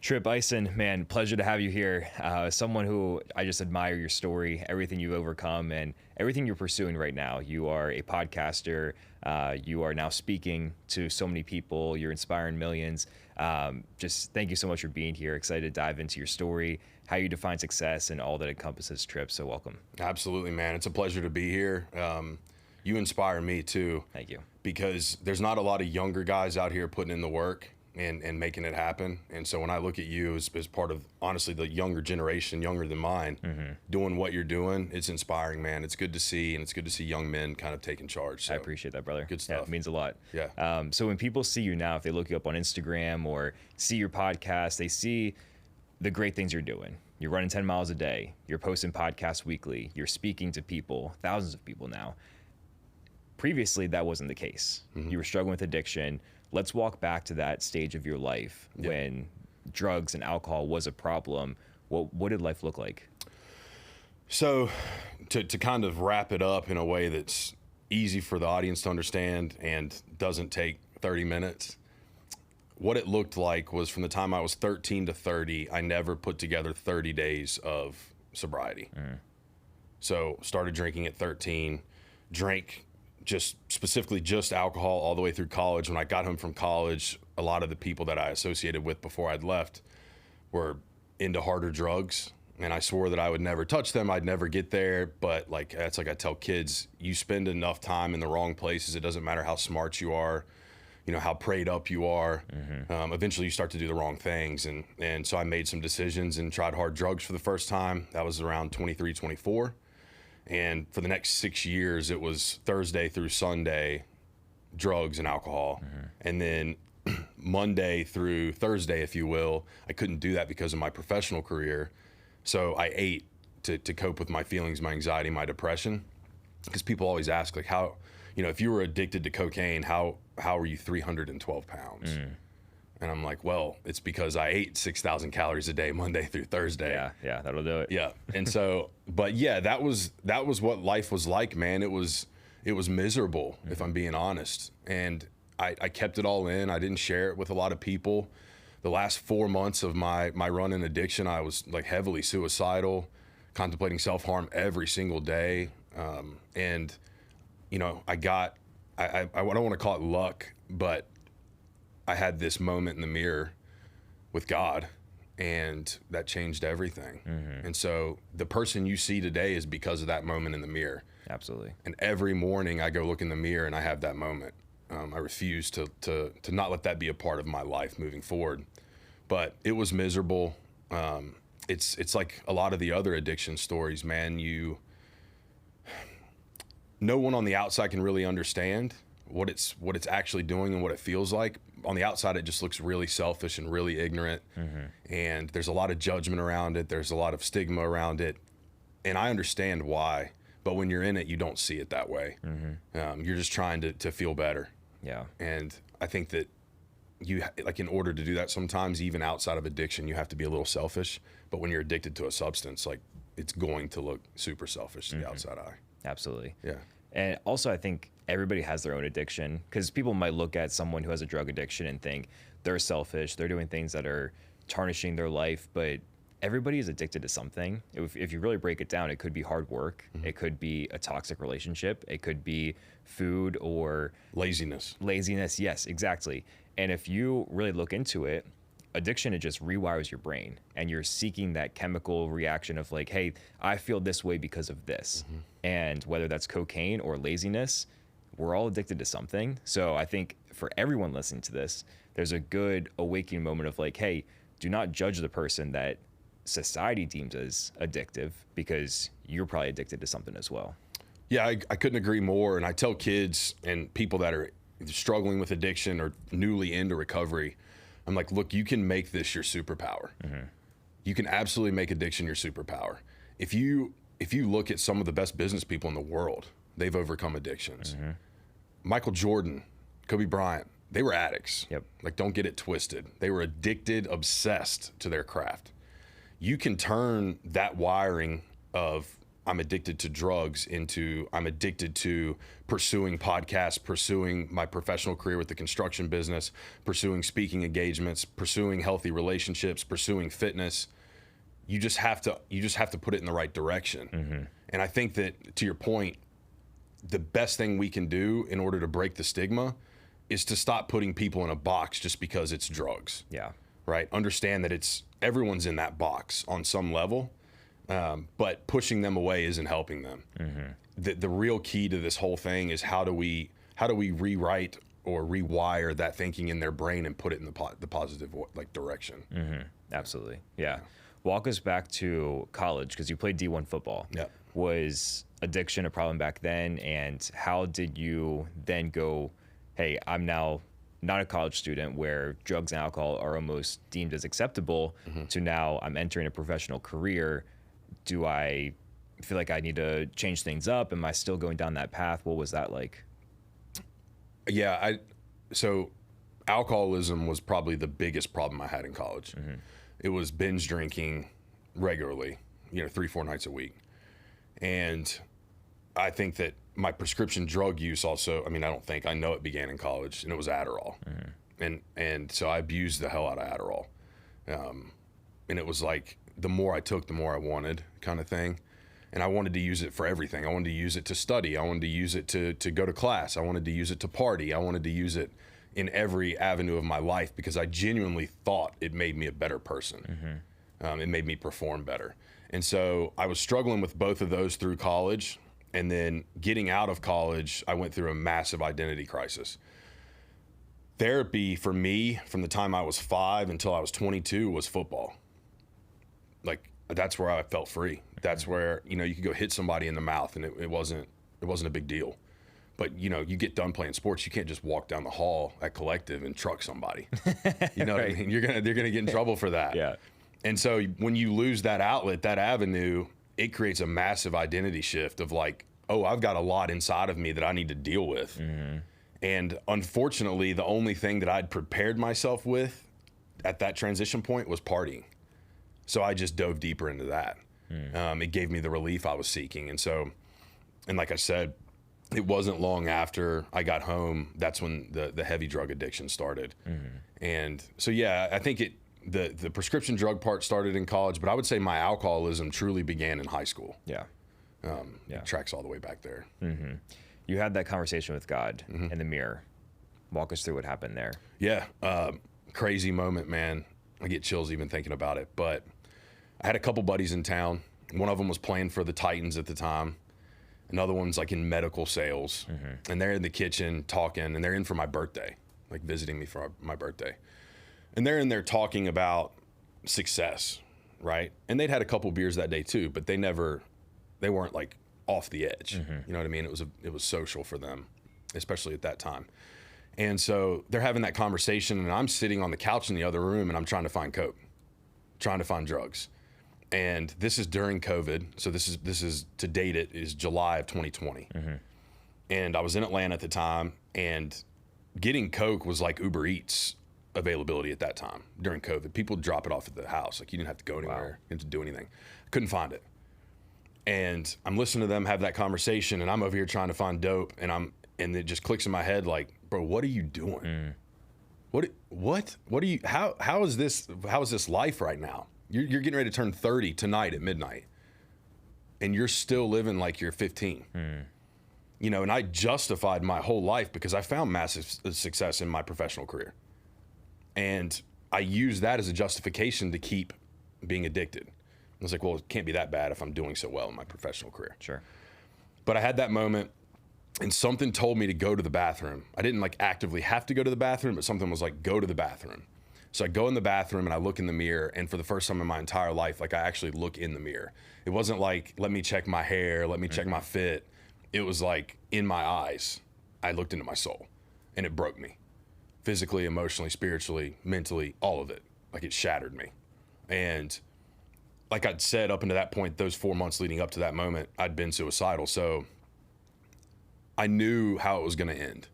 Trip, Ison, man, pleasure to have you here. Someone who I just admire your story, everything you've overcome, and everything you're pursuing right now. You are a podcaster. You are now speaking to so many people. You're inspiring millions. Just thank you so much for being here. Excited to dive into your story, how you define success, and all that encompasses Trip. So welcome. Absolutely, man. It's a pleasure to be here. You inspire me too. Thank you. Because there's not a lot of younger guys out here putting in the work and making it happen. And so when I look at you as part of, honestly, the younger generation, younger than mine, doing what you're doing, it's inspiring, man. It's good to see, and it's good to see young men kind of taking charge. So I appreciate that, brother. Good stuff. Yeah, it means a lot. Yeah. So when people see you now, if they look you up on Instagram or see your podcast, they see the great things you're doing. You're running 10 miles a day. You're posting podcasts weekly. You're speaking to people, thousands of people now. Previously, that wasn't the case. You were struggling with addiction. Let's walk back to that stage of your life when drugs and alcohol was a problem. What did life look like? So to kind of wrap it up in a way that's easy for the audience to understand and doesn't take 30 minutes, what it looked like was from the time I was 13 to 30, I never put together 30 days of sobriety. So started drinking at 13, drank specifically just alcohol all the way through college. When I got home from college, a lot of the people that I associated with before I'd left were into harder drugs, and I swore that I would never touch them. I'd never get there. But that's like I tell kids, you spend enough time in the wrong places. It doesn't matter how smart you are, how prayed up you are. Eventually you start to do the wrong things. And so I made some decisions and tried hard drugs for the first time. That was around 23, 24. And for the next 6 years, it was Thursday through Sunday, drugs and alcohol. And then Monday through Thursday, if you will, I couldn't do that because of my professional career. So I ate to cope with my feelings, my anxiety, my depression. Because people always ask, how, if you were addicted to cocaine, how are you 312 pounds? And I'm like, well, it's because I ate 6,000 calories a day, Monday through Thursday. Yeah, that'll do it. Yeah. And so, but yeah, that was what life was like, man. It was miserable, if I'm being honest. And I kept it all in. I didn't share it with a lot of people. The last 4 months of my run in addiction, I was heavily suicidal, contemplating self-harm every single day. And I don't want to call it luck, but I had this moment in the mirror with God, and that changed everything. And so the person you see today is because of that moment in the mirror. Absolutely. And every morning I go look in the mirror and I have that moment. I refuse to not let that be a part of my life moving forward. But it was miserable. It's like a lot of the other addiction stories, man. No one on the outside can really understand what it's actually doing and what it feels like. On the outside, it just looks really selfish and really ignorant. And there's a lot of judgment around it. There's a lot of stigma around it. And I understand why, but when you're in it, you don't see it that way. You're just trying to feel better. Yeah. And I think that in order to do that, sometimes even outside of addiction, you have to be a little selfish. But when you're addicted to a substance, it's going to look super selfish to the outside eye. Absolutely. Yeah. And also, I think everybody has their own addiction, because people might look at someone who has a drug addiction and think they're selfish, they're doing things that are tarnishing their life, but everybody is addicted to something. If you really break it down, it could be hard work, it could be a toxic relationship, it could be food or laziness. Yes, exactly. And if you really look into it, addiction, it just rewires your brain, and you're seeking that chemical reaction of hey, I feel this way because of this. And whether that's cocaine or laziness, we're all addicted to something. So I think for everyone listening to this, there's a good awakening moment of hey, do not judge the person that society deems as addictive, because you're probably addicted to something as well. Yeah, I couldn't agree more. And I tell kids and people that are struggling with addiction or newly into recovery, I'm like, look, you can make this your superpower. You can absolutely make addiction your superpower. If you look at some of the best business people in the world, they've overcome addictions. Michael Jordan, Kobe Bryant, they were addicts. Yep. Don't get it twisted. They were addicted, obsessed to their craft. You can turn that wiring of I'm addicted to drugs into I'm addicted to pursuing podcasts, pursuing my professional career with the construction business, pursuing speaking engagements, pursuing healthy relationships, pursuing fitness. You just have to put it in the right direction. And I think that, to your point, the best thing we can do in order to break the stigma is to stop putting people in a box just because it's drugs. Yeah. Right? Understand that everyone's in that box on some level, but pushing them away isn't helping them. The real key to this whole thing is how do we rewrite or rewire that thinking in their brain and put it in the positive direction. Absolutely. Yeah. Walk us back to college, because you played D1 football. Yeah. Was addiction a problem back then? And how did you then go, hey, I'm now not a college student where drugs and alcohol are almost deemed as acceptable, to now I'm entering a professional career. Do I feel like I need to change things up? Am I still going down that path? What was that like? Yeah. So alcoholism was probably the biggest problem I had in college. It was binge drinking regularly, 3-4 nights a week. And I think that my prescription drug use also, I know it began in college, and it was Adderall. And so I abused the hell out of Adderall. And it was like, the more I took, the more I wanted, kind of thing. And I wanted to use it for everything. I wanted to use it to study. I wanted to use it to go to class. I wanted to use it to party. I wanted to use it in every avenue of my life because I genuinely thought it made me a better person. It made me perform better. And so I was struggling with both of those through college. And then getting out of college, I went through a massive identity crisis. Therapy for me, from the time I was 5 until I was 22, was football. Like, that's where I felt free. That's where, you could go hit somebody in the mouth and it wasn't a big deal. But, you get done playing sports, you can't just walk down the hall at Collective and truck somebody. You know what I mean? They're gonna get in trouble for that. Yeah. And so when you lose that outlet, that avenue, it creates a massive identity shift of like, oh, I've got a lot inside of me that I need to deal with. And unfortunately, the only thing that I'd prepared myself with at that transition point was partying. So I just dove deeper into that. It gave me the relief I was seeking. And like I said, it wasn't long after I got home, that's when the heavy drug addiction started. And so, yeah, I think the prescription drug part started in college, but I would say my alcoholism truly began in high school. Yeah. It tracks all the way back there. You had that conversation with God in the mirror. Walk us through what happened there. Yeah. Crazy moment, man. I get chills even thinking about it. But I had a couple buddies in town. One of them was playing for the Titans at the time. Another one's like in medical sales. And they're in the kitchen talking, and they're in for my birthday, like visiting me for my birthday. And they're in there talking about success, right? And they'd had a couple beers that day too, but they weren't like off the edge. You know what I mean? It was social for them, especially at that time. And so they're having that conversation, and I'm sitting on the couch in the other room, and I'm trying to find coke, trying to find drugs. And this is during COVID. So this is to date it is July of 2020. And I was in Atlanta at the time, and getting coke was like Uber Eats availability at that time during COVID. People would drop it off at the house. Like, you didn't have to go anywhere. You didn't have to do anything. Couldn't find it. And I'm listening to them have that conversation, and I'm over here trying to find dope, and it just clicks in my head like, bro, what are you doing? What are you, how is this life right now? You're getting ready to turn 30 tonight at midnight, and you're still living like you're 15. And I justified my whole life because I found massive success in my professional career. And I used that as a justification to keep being addicted. I was like, well, it can't be that bad if I'm doing so well in my professional career. Sure. But I had that moment, and something told me to go to the bathroom. I didn't like actively have to go to the bathroom, but something was like, go to the bathroom. So I go in the bathroom and I look in the mirror, and for the first time in my entire life, like, I actually look in the mirror. It wasn't like, let me check my hair, let me check my fit. It was like, in my eyes, I looked into my soul, and it broke me. Physically, emotionally, spiritually, mentally, all of it. Like, it shattered me. And like I'd said, up until that point, those 4 months leading up to that moment, I'd been suicidal. So I knew how it was going to end,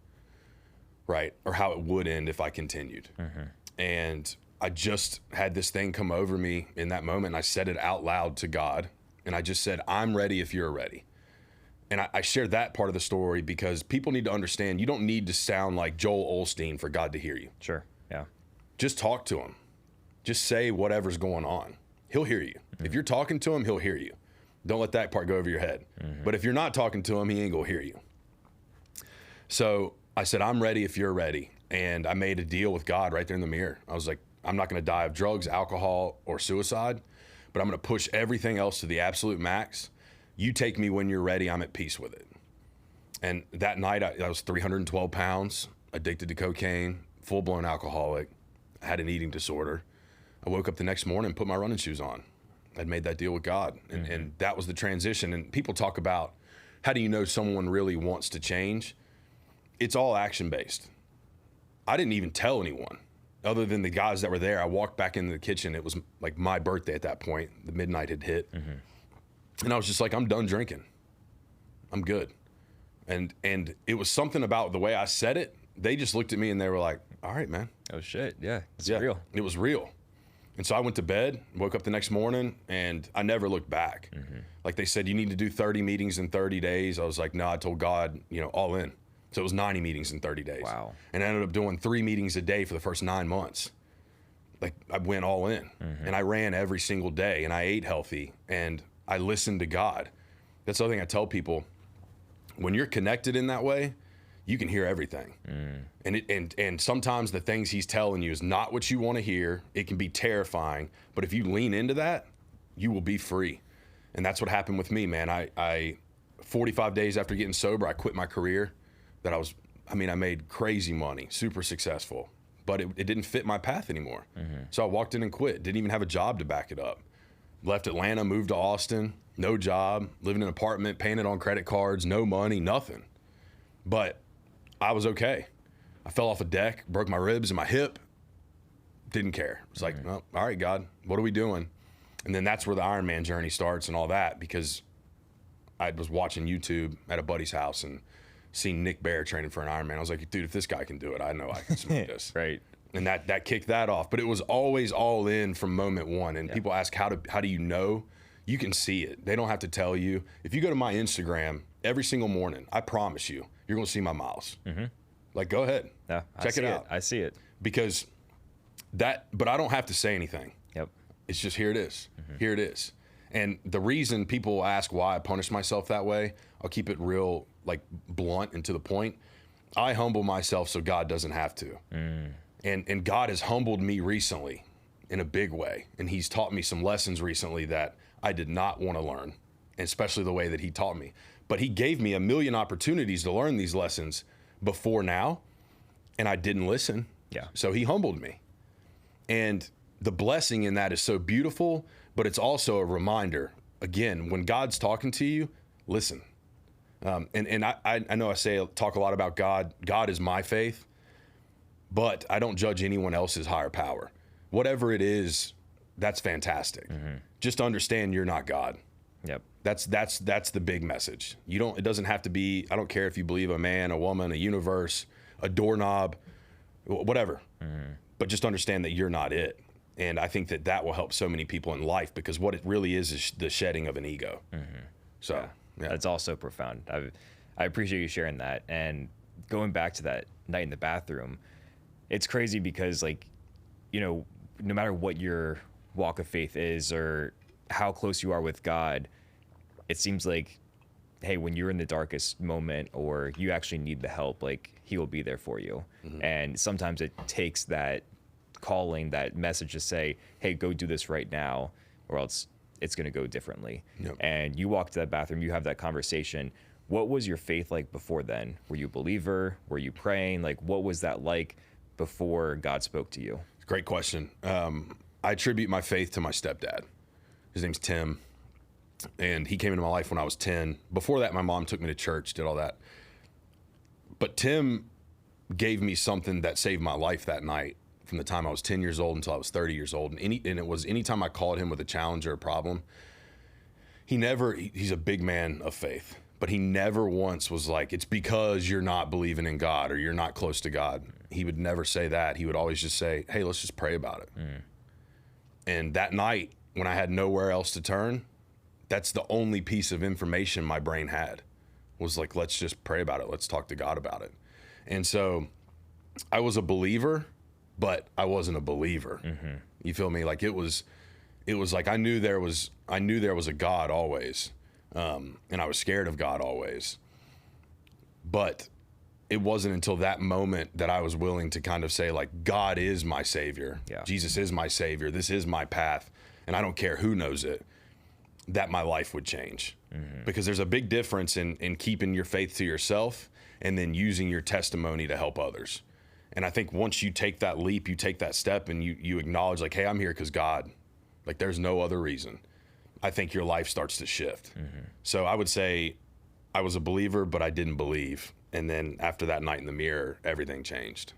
right? Or how it would end if I continued. And I just had this thing come over me in that moment. And I said it out loud to God. And I just said, I'm ready if you're ready. And I shared that part of the story because people need to understand you don't need to sound like Joel Osteen for God to hear you. Sure. Yeah. Just talk to him. Just say whatever's going on. He'll hear you. If you're talking to him, he'll hear you. Don't let that part go over your head. But if you're not talking to him, he ain't gonna hear you. So I said, I'm ready if you're ready. And I made a deal with God right there in the mirror. I was like, I'm not gonna die of drugs, alcohol, or suicide, but I'm gonna push everything else to the absolute max. You take me when you're ready, I'm at peace with it. And that night, I was 312 pounds, addicted to cocaine, full-blown alcoholic, had an eating disorder. I woke up the next morning and put my running shoes on. I'd made that deal with God, and that was the transition. And people talk about, how do you know someone really wants to change? It's all action-based. I didn't even tell anyone other than the guys that were there. I walked back into the kitchen. It was like my birthday at that point. The midnight had hit. And I was just like, I'm done drinking. I'm good. And it was something about the way I said it. They just looked at me and they were like, all right, man. Oh, shit. Yeah. It's real. It was real. And so I went to bed, woke up the next morning, and I never looked back. Like they said, you need to do 30 meetings in 30 days. I was like, no, I told God, all in. So it was 90 meetings in 30 days. Wow. And I ended up doing 3 meetings a day for the first 9 months. Like I went all in. And I ran every single day, and I ate healthy, and I listened to God. That's the other thing I tell people. When you're connected in that way, you can hear everything. And sometimes the things he's telling you is not what you want to hear. It can be terrifying, but if you lean into that, you will be free. And that's what happened with me, man. I 45 days after getting sober, I quit my career that I made crazy money, super successful, but it didn't fit my path anymore. So I walked in and quit. Didn't even have a job to back it up. Left Atlanta, moved to Austin, no job, living in an apartment, paying it on credit cards, no money, nothing. But I was okay. I fell off a deck, broke my ribs and my hip. Didn't care. It's like, oh, all right, God, what are we doing? And then that's where the Ironman journey starts and all that, because I was watching YouTube at a buddy's house and seen Nick Bear training for an Ironman. I was like, dude, if this guy can do it, I know I can smoke this. Right. And that kicked that off. But it was always all in from moment one. And people ask, how do you know? You can see it. They don't have to tell you. If you go to my Instagram every single morning, I promise you, you're going to see my miles. Like, go ahead. Yeah, check it out. I see it. Because but I don't have to say anything. Yep. It's just, here it is. Here it is. And the reason people ask why I punish myself that way, I'll keep it real, like blunt and to the point. I humble myself so God doesn't have to. And God has humbled me recently in a big way. And he's taught me some lessons recently that I did not want to learn, especially the way that he taught me. But he gave me a million opportunities to learn these lessons before now, and I didn't listen. Yeah. So he humbled me. And the blessing in that is so beautiful, but it's also a reminder. Again, when God's talking to you, listen. And I know talk a lot about God. God is my faith, but I don't judge anyone else's higher power. Whatever it is, that's fantastic. Just understand you're not God. Yep. That's the big message. It doesn't have to be, I don't care if you believe a man, a woman, a universe, a doorknob, whatever. But just understand that you're not it. And I think that will help so many people in life, because what it really is the shedding of an ego. So yeah. That's also profound. I appreciate you sharing that. And going back to that night in the bathroom, it's crazy because, like, no matter what your walk of faith is or how close you are with God, it seems like, hey, when you're in the darkest moment or you actually need the help, like, he will be there for you. And sometimes it takes that calling, that message to say, hey, go do this right now, or else it's going to go differently. And you walk to that bathroom, you have that conversation. What was your faith like before then? Were you a believer? Were you praying? Like, what was that like before God spoke to you? Great question. I attribute my faith to my stepdad. His name's Tim, and he came into my life when I was 10. Before that, my mom took me to church, did all that. But Tim gave me something that saved my life that night, from the time I was 10 years old until I was 30 years old. And it was anytime I called him with a challenge or a problem, he's a big man of faith, but he never once was like, it's because you're not believing in God or you're not close to God. He would never say that. He would always just say, hey, let's just pray about it. And that night, when I had nowhere else to turn, that's the only piece of information my brain had, was like, let's just pray about it. Let's talk to God about it. And so I was a believer, but I wasn't a believer. You feel me? Like it was like I knew there was a God always. And I was scared of God always. But it wasn't until that moment that I was willing to kind of say, like, God is my savior. Yeah. Jesus is my savior. This is my path. And I don't care who knows it, that my life would change. Because there's a big difference in keeping your faith to yourself and then using your testimony to help others. And I think once you take that leap, you take that step and you acknowledge, like, hey, I'm here because God, like, there's no other reason. I think your life starts to shift. So I would say I was a believer, but I didn't believe. And then after that night in the mirror, everything changed.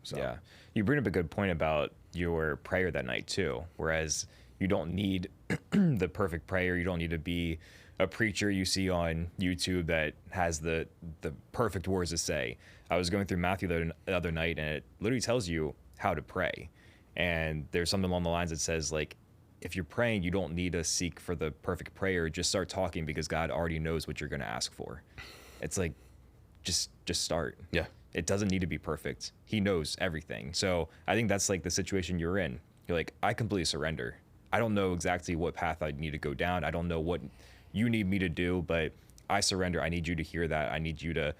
So. Yeah. You bring up a good point about your prayer that night too. Whereas you don't need the perfect prayer. You don't need to be a preacher you see on YouTube that has the perfect words to say. I was going through Matthew the other night, and it literally tells you how to pray. And there's something along the lines that says, like, if you're praying, you don't need to seek for the perfect prayer. Just start talking, because God already knows what you're going to ask for. It's like, just start. Yeah. It doesn't need to be perfect. He knows everything. So I think that's like the situation you're in. You're like, I completely surrender. I don't know exactly what path I need to go down. I don't know what you need me to do, but I surrender. I need you to hear that. I need you to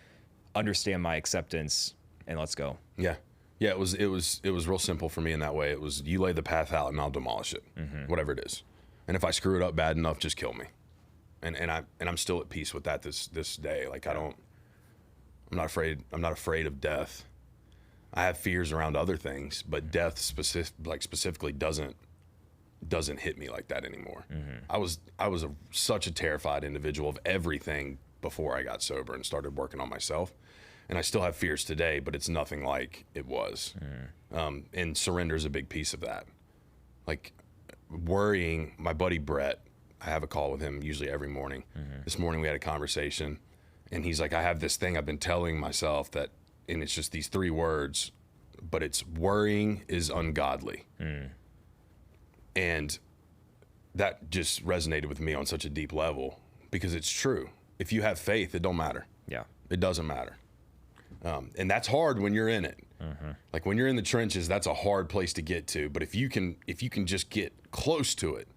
understand my acceptance, and let's go. Yeah. Yeah, it was real simple for me in that way. It was, you lay the path out and I'll demolish it, whatever it is. And if I screw it up bad enough, just kill me. And I'm still at peace with that this day. Like, I'm not afraid of death. I have fears around other things, but death specifically doesn't hit me like that anymore. I was such a terrified individual of everything before I got sober and started working on myself. And I still have fears today, but it's nothing like it was. And surrender is a big piece of that. Like, worrying, my buddy Brett, I have a call with him usually every morning. This morning we had a conversation, and he's like, I have this thing I've been telling myself that, and it's just these 3 words, but it's worrying is ungodly. And that just resonated with me on such a deep level, because it's true. If you have faith, it don't matter. Yeah. It doesn't matter. And that's hard when you're in it. Like, when you're in the trenches, that's a hard place to get to. But if you can just get close to it,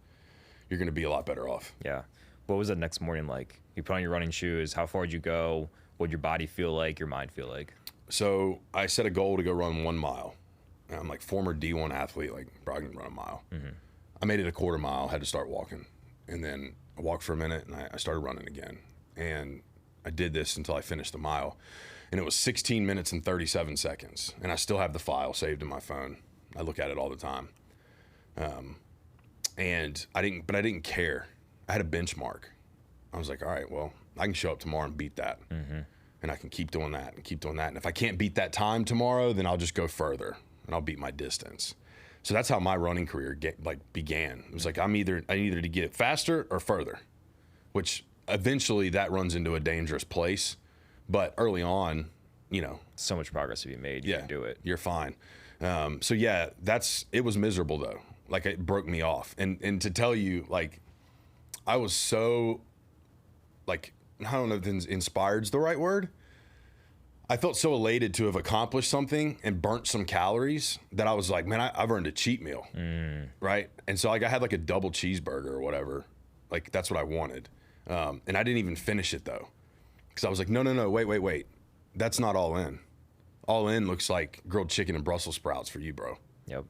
you're going to be a lot better off. Yeah. What was that next morning like? You put on your running shoes. How far did you go? What did your body feel like? Your mind feel like? So I set a goal to go run 1 mile. And I'm like, former D1 athlete, like, bro, I can run a mile. I made it a quarter mile, had to start walking. And then I walked for a minute, and I started running again. And I did this until I finished the mile. And it was 16 minutes and 37 seconds. And I still have the file saved in my phone. I look at it all the time. And I didn't care. I had a benchmark. I was like, all right, well, I can show up tomorrow and beat that. And I can keep doing that and keep doing that. And if I can't beat that time tomorrow, then I'll just go further and I'll beat my distance. So that's how my running career began. It was like, I needed to get it faster or further, which eventually that runs into a dangerous place. But early on, So much progress to be made. You can do it. You're fine. So yeah, it was miserable though. Like, it broke me off. And to tell you, like, I was so, like, I don't know if inspired's the right word. I felt so elated to have accomplished something and burnt some calories that I was like, man, I've earned a cheat meal. Right. And so, like, I had like a double cheeseburger or whatever. Like, that's what I wanted. And I didn't even finish it though. Because I was like, no, wait. That's not all in. All in looks like grilled chicken and Brussels sprouts for you, bro. Yep.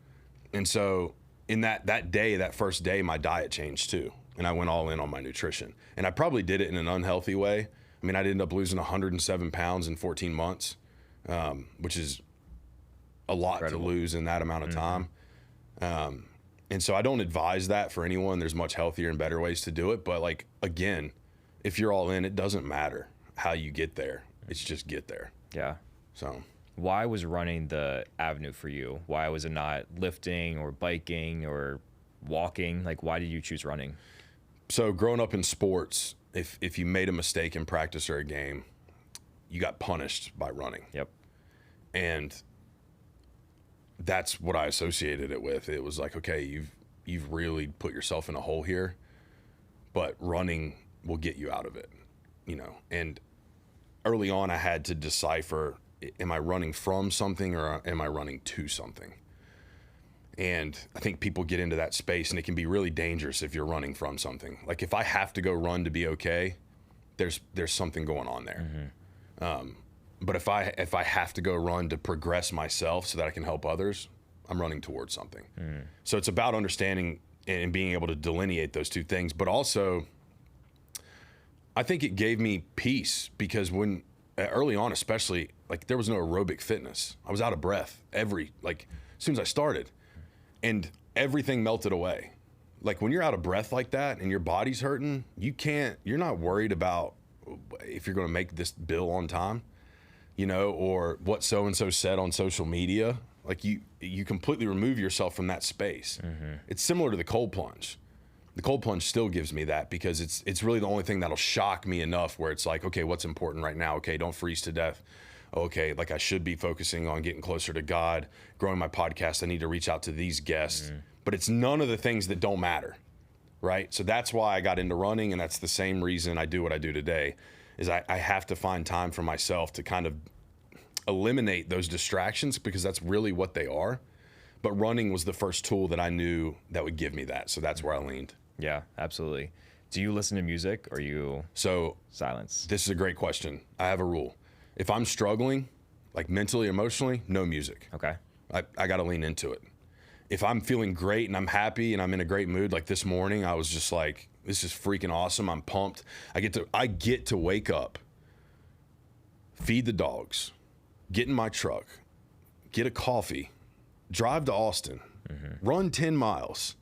And so in that first day, my diet changed too. And I went all in on my nutrition. And I probably did it in an unhealthy way. I mean, I'd end up losing 107 pounds in 14 months, which is a lot Incredible. To lose in that amount of time. And so I don't advise that for anyone. There's much healthier and better ways to do it. But, like, again, if you're all in, it doesn't matter how you get there. It's just get there. Yeah. So why was running the avenue for you? Why was it not lifting or biking or walking? Like, why did you choose running? So growing up in sports, if you made a mistake in practice or a game, you got punished by running. Yep. And that's what I associated it with. It was like, okay, you've really put yourself in a hole here, but running will get you out of it, you know. And early on I had to decipher, am I running from something or am I running to something? And I think people get into that space, and it can be really dangerous if you're running from something. Like if I have to go run to be okay, there's something going on there. But if I have to go run to progress myself so that I can help others, I'm running towards something. So it's about understanding and being able to delineate those two things. But also, I think it gave me peace, because when early on, especially, like there was no aerobic fitness. I was out of breath as soon as I started, and everything melted away. Like when you're out of breath like that and your body's hurting, you're not worried about if you're going to make this bill on time, you know, or what so-and-so said on social media. Like you completely remove yourself from that space. It's similar to the cold plunge. The cold plunge still gives me that, because it's really the only thing that'll shock me enough where it's like, okay, what's important right now? Okay, don't freeze to death. Okay, like I should be focusing on getting closer to God, growing my podcast. I need to reach out to these guests. But it's none of the things that don't matter, right? So that's why I got into running, and that's the same reason I do what I do today, is I have to find time for myself to kind of eliminate those distractions, because that's really what they are. But running was the first tool that I knew that would give me that. So that's where I leaned. Yeah, absolutely. Do you listen to music, or you silence? This is a great question. I have a rule. If I'm struggling, like mentally, emotionally, no music. Okay. I got to lean into it. If I'm feeling great and I'm happy and I'm in a great mood, like this morning, I was just like, this is freaking awesome. I'm pumped. I get to wake up, feed the dogs, get in my truck, get a coffee, drive to Austin, run 10 miles,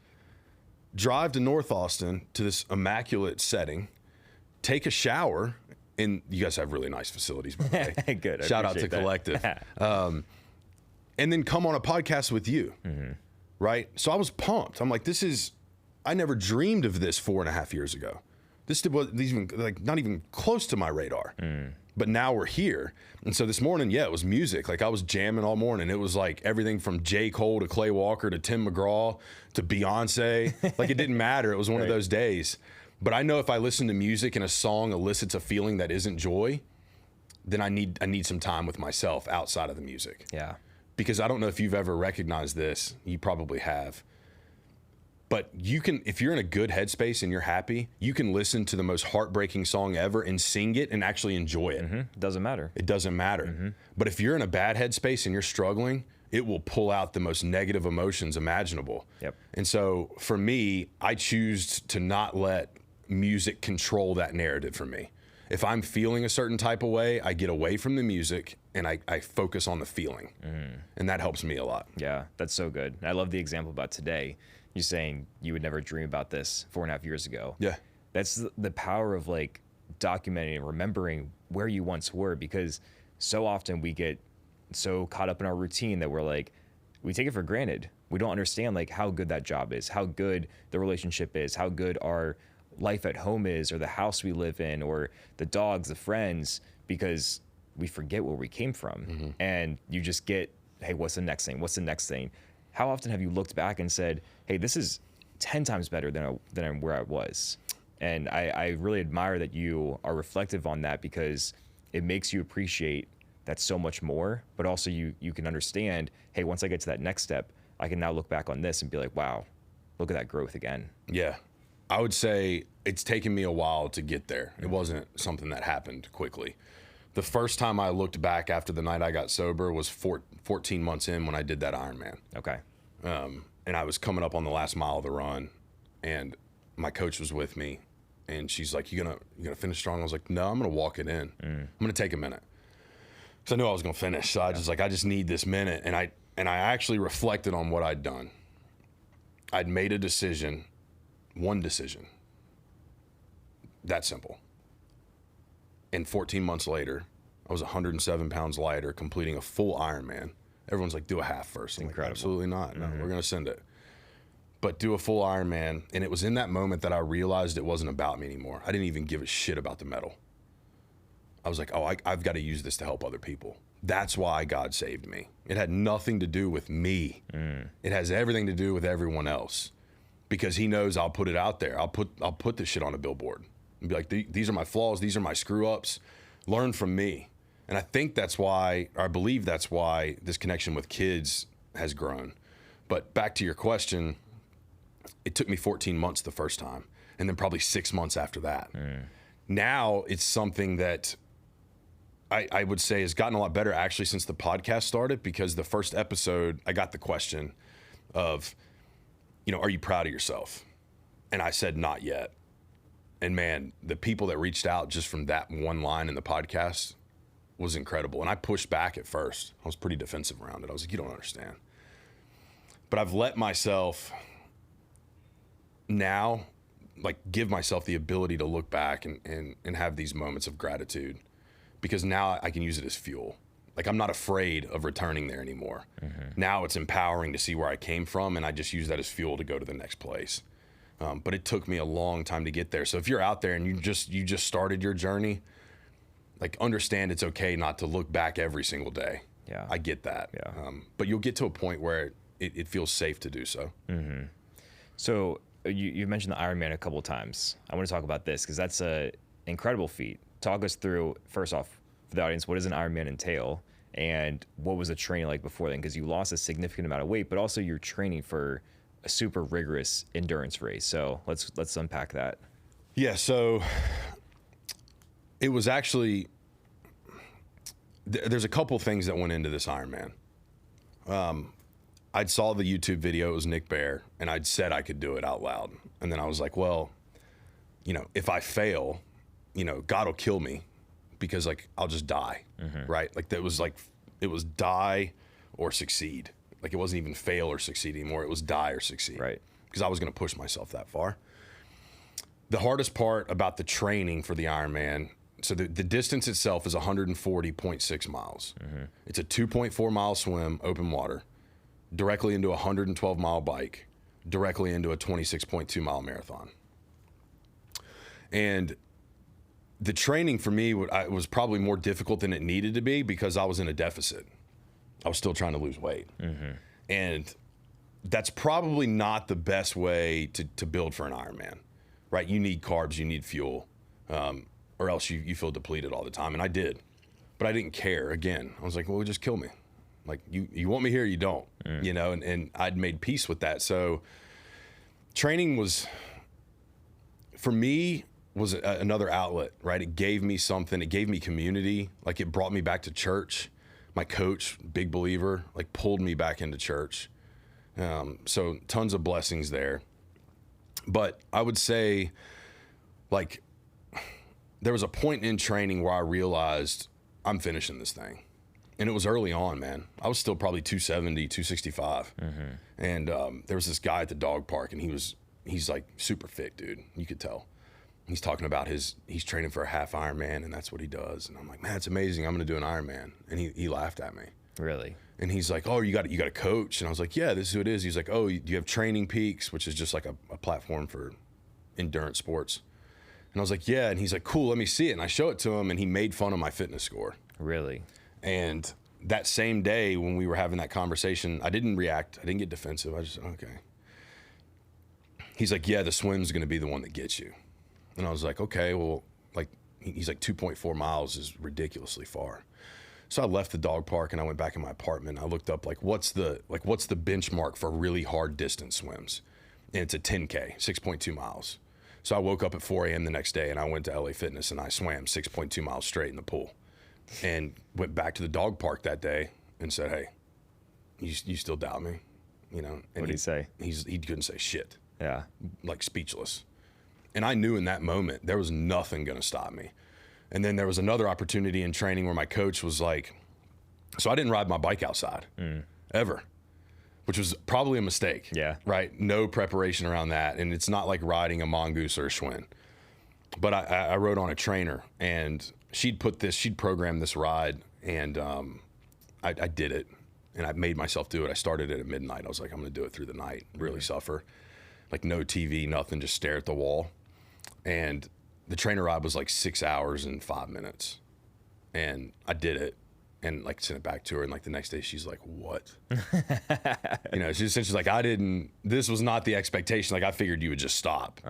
drive to North Austin to this immaculate setting, take a shower. And you guys have really nice facilities, by the way. Good. Shout out to Collective. And then come on a podcast with you, right? So I was pumped. I'm like, I never dreamed of this 4.5 years ago. This was even like not even close to my radar. But now we're here. And so this morning, it was music. Like I was jamming all morning. It was like everything from J. Cole to Clay Walker to Tim McGraw to Beyonce. Like it didn't matter. It was one of those days. But I know if I listen to music and a song elicits a feeling that isn't joy, then I need some time with myself outside of the music. Yeah. Because I don't know if you've ever recognized this. You probably have. But you can, if you're in a good headspace and you're happy, you can listen to the most heartbreaking song ever and sing it and actually enjoy it. It doesn't matter. It doesn't matter. But if you're in a bad headspace and you're struggling, it will pull out the most negative emotions imaginable. Yep. And so for me, I choose to not let music control that narrative for me. If I'm feeling a certain type of way, I get away from the music and I focus on the feeling. And that helps me a lot. Yeah, that's so good. I love the example about today. You're saying you would never dream about this 4.5 years ago. Yeah. That's the power of like documenting and remembering where you once were, because so often we get so caught up in our routine that we take it for granted. We don't understand like how good that job is, how good the relationship is, how good our life at home is, or the house we live in, or the dogs, the friends, because we forget where we came from. And you just get, hey, what's the next thing? What's the next thing? How often have you looked back and said, hey, this is 10 times better than where I was? And I really admire that you are reflective on that, because it makes you appreciate that so much more, but also you can understand, hey, once I get to that next step, I can now look back on this and be like, wow, look at that growth again. Yeah. I would say it's taken me a while to get there. It wasn't something that happened quickly. The first time I looked back after the night I got sober was 14 months in when I did that Ironman. Okay. And I was coming up on the last mile of the run, and my coach was with me, and she's like, you gonna finish strong? I was like, no, I'm gonna walk it in. I'm gonna take a minute. Because I knew I was gonna finish. So I just need this minute. And I actually reflected on what I'd done. I'd made a decision, one decision. That simple. And 14 months later, I was 107 pounds lighter, completing a full Ironman. Everyone's like, do a half first. I'm Incredible. like, absolutely not. No, we're going to send it. But do a full Ironman. And it was in that moment that I realized it wasn't about me anymore. I didn't even give a shit about the medal. I was like, oh, I've got to use this to help other people. That's why God saved me. It had nothing to do with me. It has everything to do with everyone else. because he knows I'll put it out there. I'll put this shit on a billboard and be like, these are my flaws. These are my screw ups. Learn from me. And I think that's why, or I believe that's why this connection with kids has grown. But back to your question, it took me 14 months the first time, and then probably 6 months after that. Now it's something that I would say has gotten a lot better actually since the podcast started, because the first episode, I got the question of, are you proud of yourself? And I said, not yet. And man, the people that reached out just from that one line in the podcast was incredible. And I pushed back at first. I was pretty defensive around it. I was like, you don't understand. But I've let myself now, like, give myself the ability to look back and have these moments of gratitude, because now I can use it as fuel. Like, I'm not afraid of returning there anymore. Now it's empowering to see where I came from, and I just use that as fuel to go to the next place. But it took me a long time to get there. So if you're out there and you just started your journey, like, understand it's okay not to look back every single day. Yeah, I get that. Yeah. But you'll get to a point where it feels safe to do so. So you mentioned the Ironman a couple of times. I want to talk about this because that's a incredible feat. Talk us through, first off, for the audience, what does an Ironman entail, and what was the training like before then? Because you lost a significant amount of weight, but also you're training for a super rigorous endurance race. So let's unpack that. Yeah. So it was actually, there's a couple things that went into this Ironman. I saw the YouTube video. It was Nick Bear, and I'd said I could do it out loud. And then I was like, well, if I fail, God will kill me, because, like, I'll just die, right? Like, it was die or succeed. Like, it wasn't even fail or succeed anymore. It was die or succeed. Right. Because I was going to push myself that far. The hardest part about the training for the Ironman, so the distance itself is 140.6 miles. It's a 2.4 mile swim, open water, directly into a 112 mile bike, directly into a 26.2 mile marathon. And the training for me was probably more difficult than it needed to be, because I was in a deficit. I was still trying to lose weight. And that's probably not the best way to build for an Ironman, right? You need carbs, you need fuel, or else you feel depleted all the time. And I did, but I didn't care. Again, I was like, well, just kill me. Like, you want me here, you don't, and I'd made peace with that. So training was, for me, was another outlet, right? It gave me something. It gave me community. Like, it brought me back to church. My coach, big believer, like, pulled me back into church. So tons of blessings there. But I would say, like, there was a point in training where I realized I'm finishing this thing. And it was early on, man. I was still probably 270, 265. And there was this guy at the dog park, and he's like super fit, dude. You could tell. He's talking about he's training for a half Ironman, and that's what he does. And I'm like, man, it's amazing. I'm going to do an Ironman. And he laughed at me. Really? And he's like, oh, you got a coach? And I was like, yeah, this is who it is. He's like, oh, do you have Training Peaks, which is just like a platform for endurance sports? And I was like, yeah. And he's like, cool, let me see it. And I show it to him, and he made fun of my fitness score. Really? And that same day when we were having that conversation, I didn't react. I didn't get defensive. I just said, okay. He's like, yeah, the swim's going to be the one that gets you. And I was like, okay, well, like, he's like 2.4 miles is ridiculously far. So I left the dog park and I went back in my apartment. I looked up, what's the benchmark for really hard distance swims? And it's a 10K, 6.2 miles. So I woke up at 4 a.m. the next day and I went to LA Fitness and I swam 6.2 miles straight in the pool, and went back to the dog park that day and said, hey, you still doubt me? And what did he say? He couldn't say shit. Yeah. Like, speechless. And I knew in that moment there was nothing going to stop me. And then there was another opportunity in training where my coach was like, so I didn't ride my bike outside ever, which was probably a mistake. Yeah. Right? No preparation around that. And it's not like riding a mongoose or a Schwinn. But I rode on a trainer, and she'd programmed this ride, and I did it, and I made myself do it. I started it at midnight. I was like, I'm going to do it through the night, really suffer. Like, no TV, nothing, just stare at the wall. And the trainer ride was like 6 hours and 5 minutes. And I did it. and like sent it back to her. And like the next day she's like, what? You know, she's like, this was not the expectation. Like I figured you would just stop.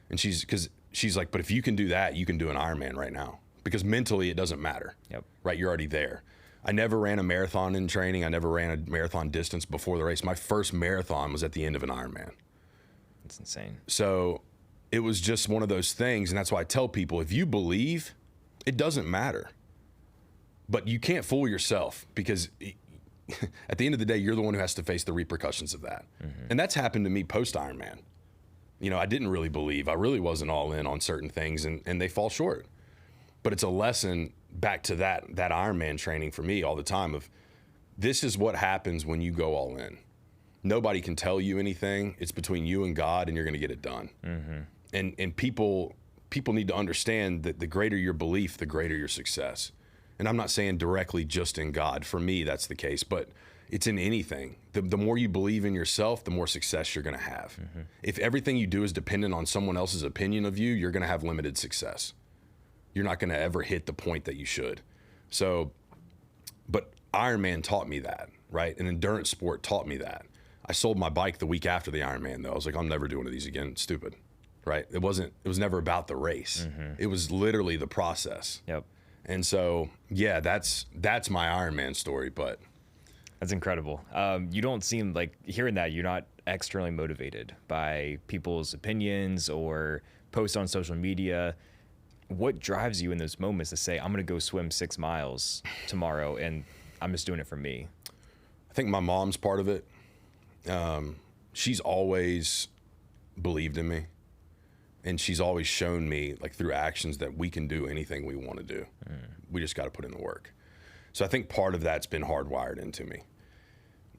And cause she's like, but if you can do that, you can do an Ironman right now, because mentally it doesn't matter. Yep. Right. You're already there. I never ran a marathon in training. I never ran a marathon distance before the race. My first marathon was at the end of an Ironman. That's insane. So it was just one of those things. And that's why I tell people, if you believe, it doesn't matter. But you can't fool yourself, because at the end of the day, you're the one who has to face the repercussions of that. And that's happened to me post Ironman. You know, I didn't really believe. I really wasn't all in on certain things, and they fall short. But it's a lesson back to that Ironman training for me all the time of, this is what happens when you go all in. Nobody can tell you anything. It's between you and God, and you're going to get it done. And people need to understand that the greater your belief, the greater your success. And I'm not saying directly just in God. For me, that's the case, but it's in anything. The more you believe in yourself, the more success you're going to have. If everything you do is dependent on someone else's opinion of you, you're going to have limited success. You're not going to ever hit the point that you should. So, but Ironman taught me that, right? An endurance sport taught me that. I sold my bike the week after the Ironman, though. I was like, I'm never doing one of these again. It's stupid, right? It was never about the race. It was literally the process. Yep. And so, yeah, that's my Ironman story, but. That's incredible. You don't seem like, hearing that, you're not externally motivated by people's opinions or posts on social media. What drives you in those moments to say, I'm going to go swim 6 miles tomorrow and I'm just doing it for me? I think my mom's part of it. She's always believed in me, and she's always shown me, like through actions, that we can do anything we want to do. We just got to put in the work. So I think part of that's been hardwired into me.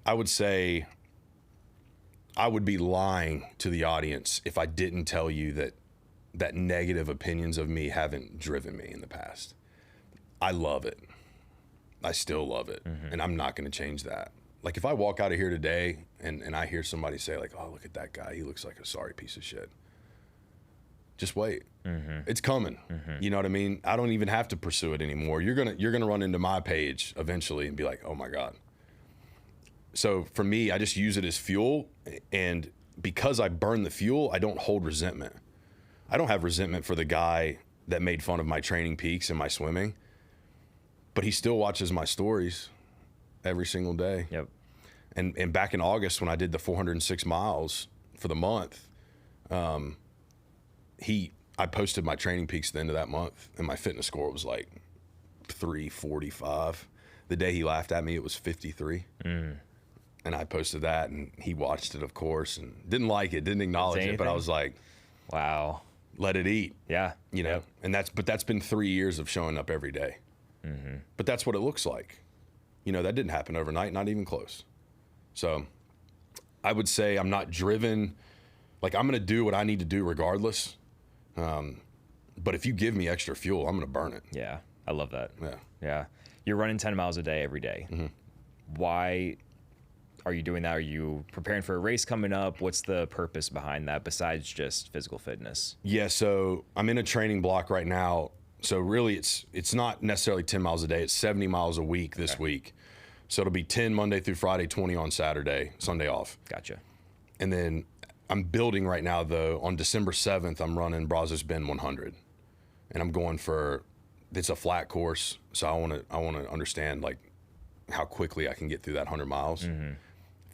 I would say I would be lying to the audience if I didn't tell you that negative opinions of me haven't driven me in the past. I love it. I still love it. And I'm not going to change that. Like if I walk out of here today and I hear somebody say like, oh, look at that guy, he looks like a sorry piece of shit. Just wait. It's coming. You know what I mean? I don't even have to pursue it anymore. You're gonna run into my page eventually and be like, oh my God. So for me, I just use it as fuel, and because I burn the fuel, I don't hold resentment. I don't have resentment for the guy that made fun of my training peaks and my swimming, but he still watches my stories every single day. Yep. And back in August when I did the 406 miles for the month, I posted my training peaks at the end of that month, and my fitness score was like 345. The day he laughed at me, it was 53. And I posted that, and he watched it, of course, and didn't like it, didn't acknowledge it, but I was like, wow, let it eat. Yeah. You know, and that's been 3 years of showing up every day. But that's what it looks like. You know, that didn't happen overnight, not even close. So I would say I'm not driven, like I'm going to do what I need to do regardless. But if you give me extra fuel, I'm going to burn it. Yeah. I love that. Yeah. Yeah. You're running 10 miles a day every day. Why are you doing that? Are you preparing for a race coming up? What's the purpose behind that besides just physical fitness? Yeah. So I'm in a training block right now. So really it's not necessarily 10 miles a day. It's 70 miles a week this week. So it'll be 10 Monday through Friday, 20 on Saturday, Sunday off. Gotcha. And then I'm building right now, though. On December 7th, I'm running Brazos Bend 100. And I'm going it's a flat course. So I want to understand like how quickly I can get through that 100 miles.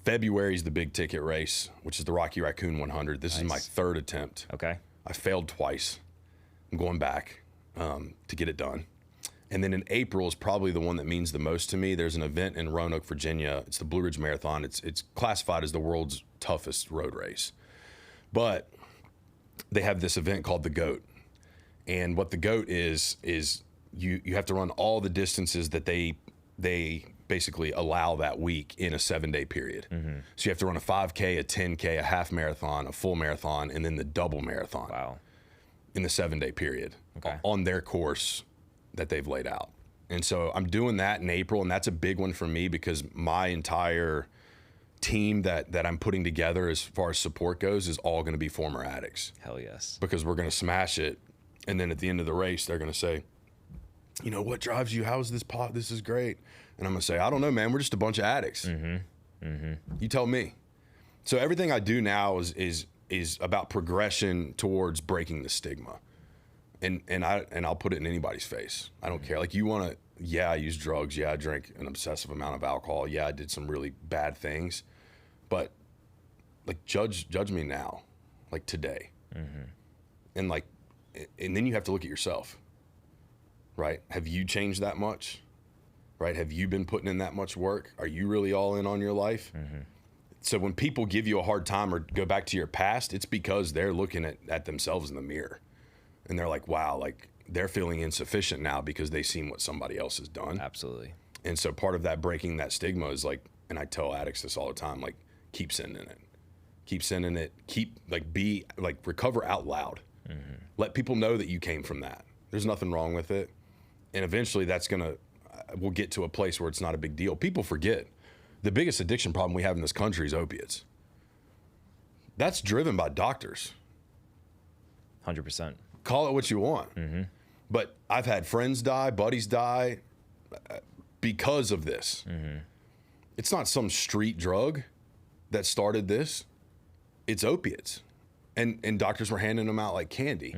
February is the big ticket race, which is the Rocky Raccoon 100. This is my third attempt. Okay. I failed twice. I'm going back to get it done. And then in April is probably the one that means the most to me. There's an event in Roanoke, Virginia. It's the Blue Ridge Marathon. It's classified as the world's toughest road race. But they have this event called the GOAT. And what the GOAT is you have to run all the distances that they basically allow that week in a 7-day period. So you have to run a 5K, a 10K, a half marathon, a full marathon, and then the double marathon. Wow. In the 7-day period. Okay. On their course that they've laid out. And so I'm doing that in April, and that's a big one for me because my entire team that I'm putting together as far as support goes is all going to be former addicts. Hell yes. Because we're going to smash it, and then at the end of the race, they're going to say, you know, what drives you? How is this pot? This is great. And I'm going to say, I don't know, man. We're just a bunch of addicts. You tell me. So everything I do now is about progression towards breaking the stigma. And I'll put it in anybody's face. I don't care. Like, you want to, yeah, I use drugs. Yeah, I drank an obsessive amount of alcohol. Yeah, I did some really bad things. But like, judge me now, like today. And like, and then you have to look at yourself, right? Have you changed that much? Right? Have you been putting in that much work? Are you really all in on your life? So when people give you a hard time or go back to your past, it's because they're looking at themselves in the mirror. And they're like, wow, like, they're feeling insufficient now because they've seen what somebody else has done. Absolutely. And so part of that breaking that stigma is like, and I tell addicts this all the time, like, keep sending it. Keep sending it. Keep, like, recover out loud. Let people know that you came from that. There's nothing wrong with it. And eventually we'll get to a place where it's not a big deal. People forget the biggest addiction problem we have in this country is opiates. That's driven by doctors. 100%. Call it what you want. But I've had friends die, buddies die because of this. It's not some street drug that started this. It's opiates. And doctors were handing them out like candy.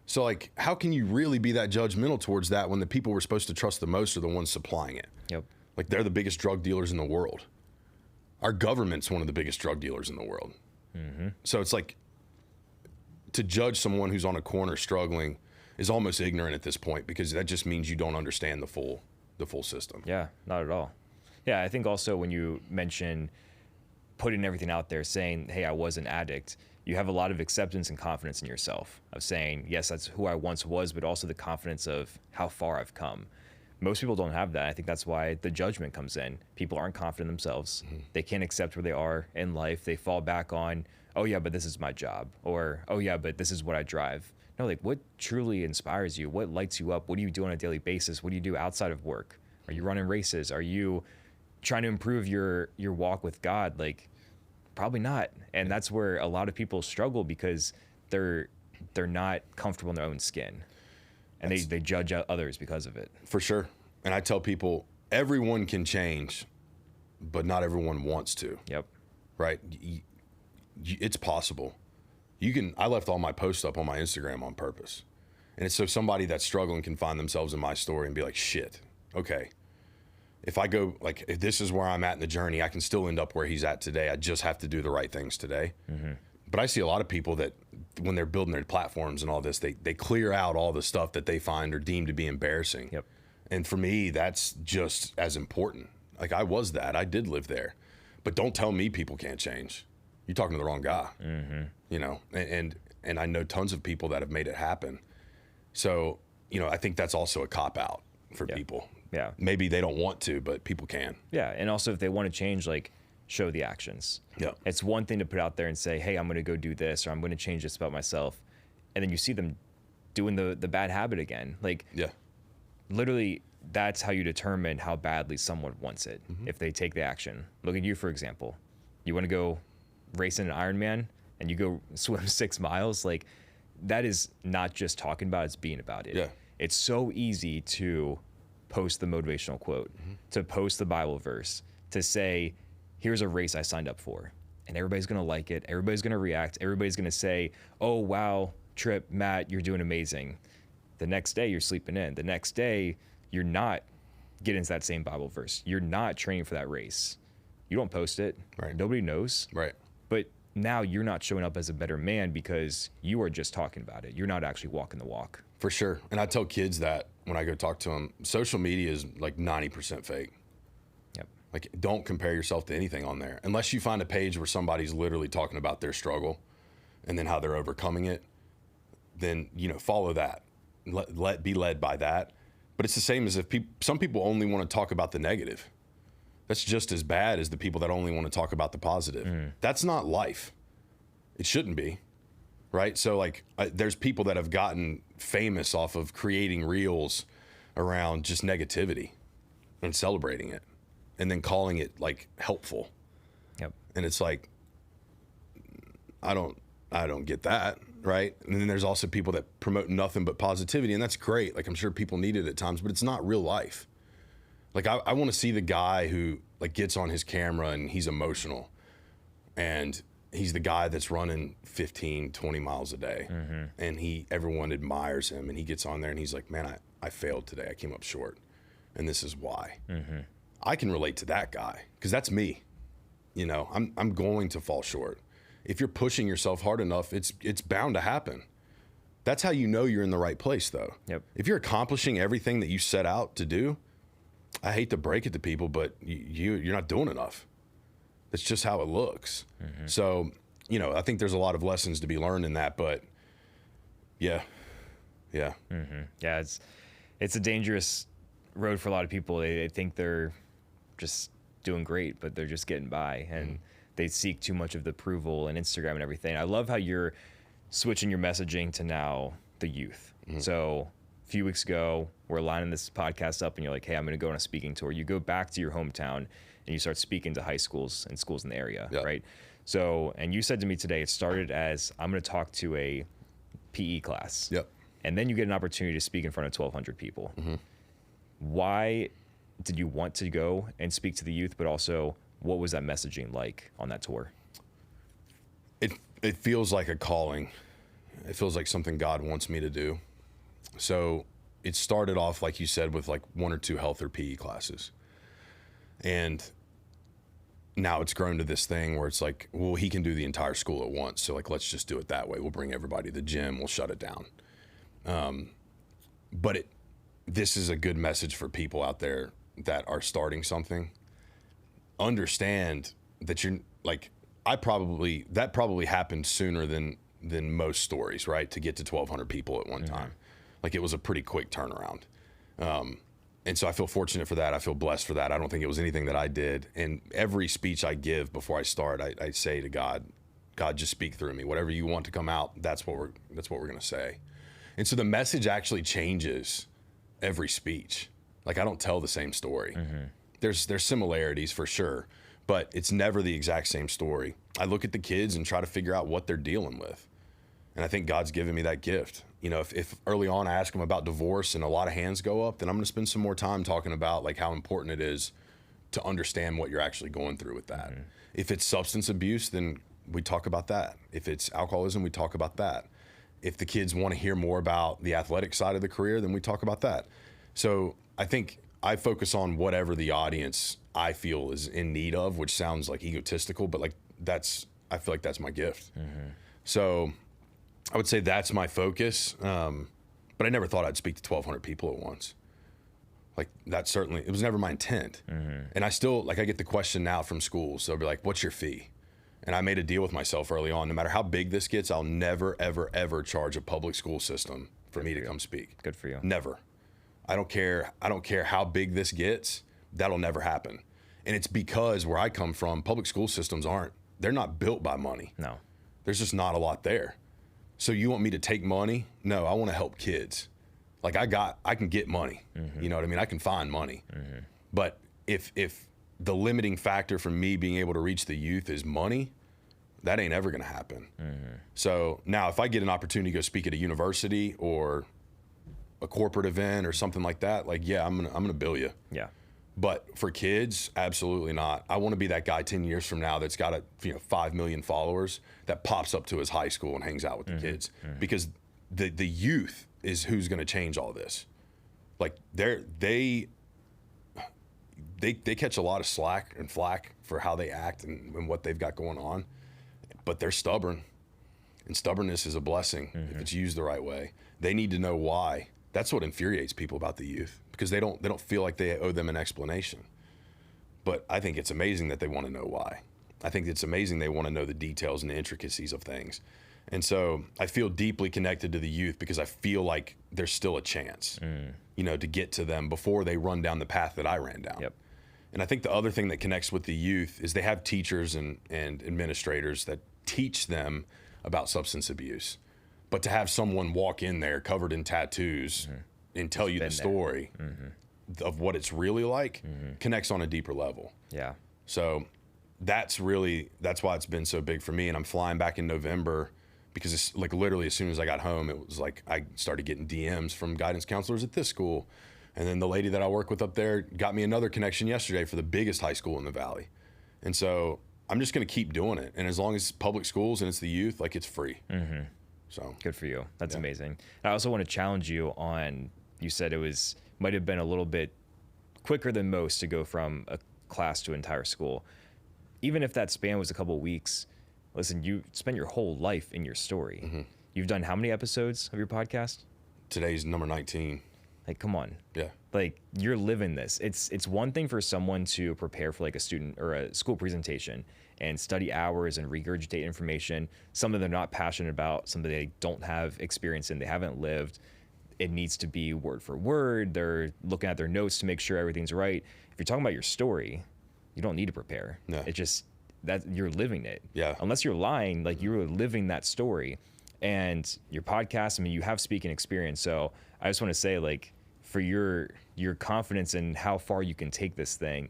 So, like, how can you really be that judgmental towards that when the people we're supposed to trust the most are the ones supplying it? Yep. Like, they're the biggest drug dealers in the world. Our government's one of the biggest drug dealers in the world. So it's like, to judge someone who's on a corner struggling is almost ignorant at this point, because that just means you don't understand the full system. Yeah, not at all. Yeah, I think also when you mention putting everything out there, saying, hey, I was an addict, you have a lot of acceptance and confidence in yourself of saying, yes, that's who I once was, but also the confidence of how far I've come. Most people don't have that. I think that's why the judgment comes in. People aren't confident in themselves. They can't accept where they are in life. They fall back on, oh yeah, but this is my job, or oh yeah, but this is what I drive. No, like, what truly inspires you? What lights you up? What do you do on a daily basis? What do you do outside of work? Are you running races? Are you trying to improve your walk with God? Like, probably not. And that's where a lot of people struggle, because they're not comfortable in their own skin, and they judge others because of it. For sure. And I tell people, everyone can change, but not everyone wants to. Yep. Right? It's possible. I left all my posts up on my Instagram on purpose. And it's so somebody that's struggling can find themselves in my story and be like, shit, okay. If I go, like, if this is where I'm at in the journey, I can still end up where he's at today. I just have to do the right things today. But I see a lot of people that when they're building their platforms and all this, they clear out all the stuff that they find or deem to be embarrassing. Yep. And for me, that's just as important. Like, I was that. I did live there. But don't tell me people can't change. You're talking to the wrong guy. You know, and I know tons of people that have made it happen. So, you know, I think that's also a cop-out for people. Yeah. Maybe they don't want to, but people can. Yeah. And also, if they want to change, like, show the actions. Yeah. It's one thing to put out there and say, hey, I'm going to go do this, or I'm going to change this about myself. And then you see them doing the bad habit again. Like, yeah. Literally, that's how you determine how badly someone wants it, if they take the action. Look at you, for example. You want to go race in an Ironman and you go swim 6 miles. Like, that is not just talking about it, it's being about it. Yeah. It's so easy to post the motivational quote, to post the Bible verse, to say, here's a race I signed up for. And everybody's going to like it. Everybody's going to react. Everybody's going to say, oh, wow, Trip, Matt, you're doing amazing. The next day, you're sleeping in. The next day, you're not getting into that same Bible verse. You're not training for that race. You don't post it. Right. Nobody knows. Right. But now you're not showing up as a better man because you are just talking about it. You're not actually walking the walk. For sure. And I tell kids that when I go talk to them, social media is like 90% fake. Yep. Like, don't compare yourself to anything on there. Unless you find a page where somebody's literally talking about their struggle and then how they're overcoming it, then, you know, follow that. Be led by that. But it's the same as if some people only want to talk about the negative. That's just as bad as the people that only want to talk about the positive. That's not life. It shouldn't be, right? So, like, there's people that have gotten famous off of creating reels around just negativity and celebrating it and then calling it, like, helpful. Yep. And it's like, I don't I don't get that, right? And then there's also people that promote nothing but positivity, and that's great. Like, I'm sure people need it at times, but it's not real life. Like, I want to see the guy who like gets on his camera and he's emotional, and he's the guy that's running 15, 20 miles a day, and everyone admires him, and he gets on there and he's like, man, I failed today. I came up short, and this is why. I can relate to that guy because that's me. You know, I'm going to fall short. If you're pushing yourself hard enough, it's bound to happen. That's how you know you're in the right place, though. Yep. If you're accomplishing everything that you set out to do, I hate to break it to people, but you're not doing enough. That's just how it looks. So, you know, I think there's a lot of lessons to be learned in that, but yeah. Yeah, it's a dangerous road for a lot of people. They think they're just doing great, but they're just getting by, and they seek too much of the approval and Instagram and everything. I love how you're switching your messaging to now the youth. So a few weeks ago, we're lining this podcast up and you're like, hey, I'm going to go on a speaking tour. You go back to your hometown and you start speaking to high schools and schools in the area, right? So, and you said to me today, it started as I'm going to talk to a PE class. And then you get an opportunity to speak in front of 1,200 people. Why did you want to go and speak to the youth, but also what was that messaging like on that tour? It feels like a calling. It feels like something God wants me to do. So it started off, like you said, with like 1 or 2 health or PE classes. And now it's grown to this thing where it's like, well, he can do the entire school at once. So like, let's just do it that way. We'll bring everybody to the gym. We'll shut it down. But this is a good message for people out there that are starting something. Understand that you're like, that probably happened sooner than most stories, right? To get to 1,200 people at one time. Like, it was a pretty quick turnaround. And so I feel fortunate for that. I feel blessed for that. I don't think it was anything that I did. And every speech I give before I start, I say to God, just speak through me. Whatever you want to come out, that's what we're going to say. And so the message actually changes every speech. Like, I don't tell the same story. There's similarities for sure, but it's never the exact same story. I look at the kids and try to figure out what they're dealing with. And I think God's given me that gift. You know, if early on I ask them about divorce and a lot of hands go up, then I'm going to spend some more time talking about like how important it is to understand what you're actually going through with that. If it's substance abuse, then we talk about that. If it's alcoholism, we talk about that. If the kids want to hear more about the athletic side of the career, then we talk about that. So I think I focus on whatever the audience I feel is in need of, which sounds like egotistical, but like I feel like that's my gift. So I would say that's my focus. But I never thought I'd speak to 1,200 people at once. Like, it was never my intent. And I still, like, I get the question now from schools. So they'll be like, what's your fee? And I made a deal with myself early on. No matter how big this gets, I'll never, ever, ever charge a public school system for me to come speak. Good for you. Never. I don't care how big this gets. That'll never happen. And it's because where I come from, public school systems they're not built by money. No. There's just not a lot there. So you want me to take money? No, I want to help kids. Like, I can get money. You know what I mean? I can find money. But if the limiting factor for me being able to reach the youth is money, that ain't ever going to happen. So now if I get an opportunity to go speak at a university or a corporate event or something like that, like, yeah, I'm going to bill you. Yeah. But for kids, absolutely not. I want to be that guy 10 years from now that's got 5 million followers that pops up to his high school and hangs out with the kids, because the youth is who's going to change all this. Like, they catch a lot of slack and flack for how they act and what they've got going on, but they're stubborn, and stubbornness is a blessing if it's used the right way. They need to know why. That's what infuriates people about the youth, because they don't feel like they owe them an explanation. But I think it's amazing that they want to know why. I think it's amazing they want to know the details and the intricacies of things. And so I feel deeply connected to the youth because I feel like there's still a chance, to get to them before they run down the path that I ran down. Yep. And I think the other thing that connects with the youth is they have teachers and administrators that teach them about substance abuse. But to have someone walk in there covered in tattoos and tell you the story of what it's really like connects on a deeper level. Yeah. So that's why it's been so big for me. And I'm flying back in November because it's like literally as soon as I got home, it was like I started getting DMs from guidance counselors at this school. And then the lady that I work with up there got me another connection yesterday for the biggest high school in the Valley. And so I'm just going to keep doing it. And as long as it's public schools and it's the youth, like, it's free. So good for you. That's amazing. I also want to challenge you on, you said it might have been a little bit quicker than most to go from a class to an entire school. Even if that span was a couple of weeks, listen, you spent your whole life in your story. You've done how many episodes of your podcast? Today's number 19. Like, come on. Yeah. Like, you're living this. It's one thing for someone to prepare for like a student or a school presentation and study hours and regurgitate information, something they're not passionate about, something they don't have experience in, they haven't lived. It needs to be word for word. They're looking at their notes to make sure everything's right. If you're talking about your story, you don't need to prepare. No. It's just that you're living it. Yeah. Unless you're lying, like, you're living that story. And your podcast, I mean, you have speaking experience. So I just want to say, like, for your confidence in how far you can take this thing,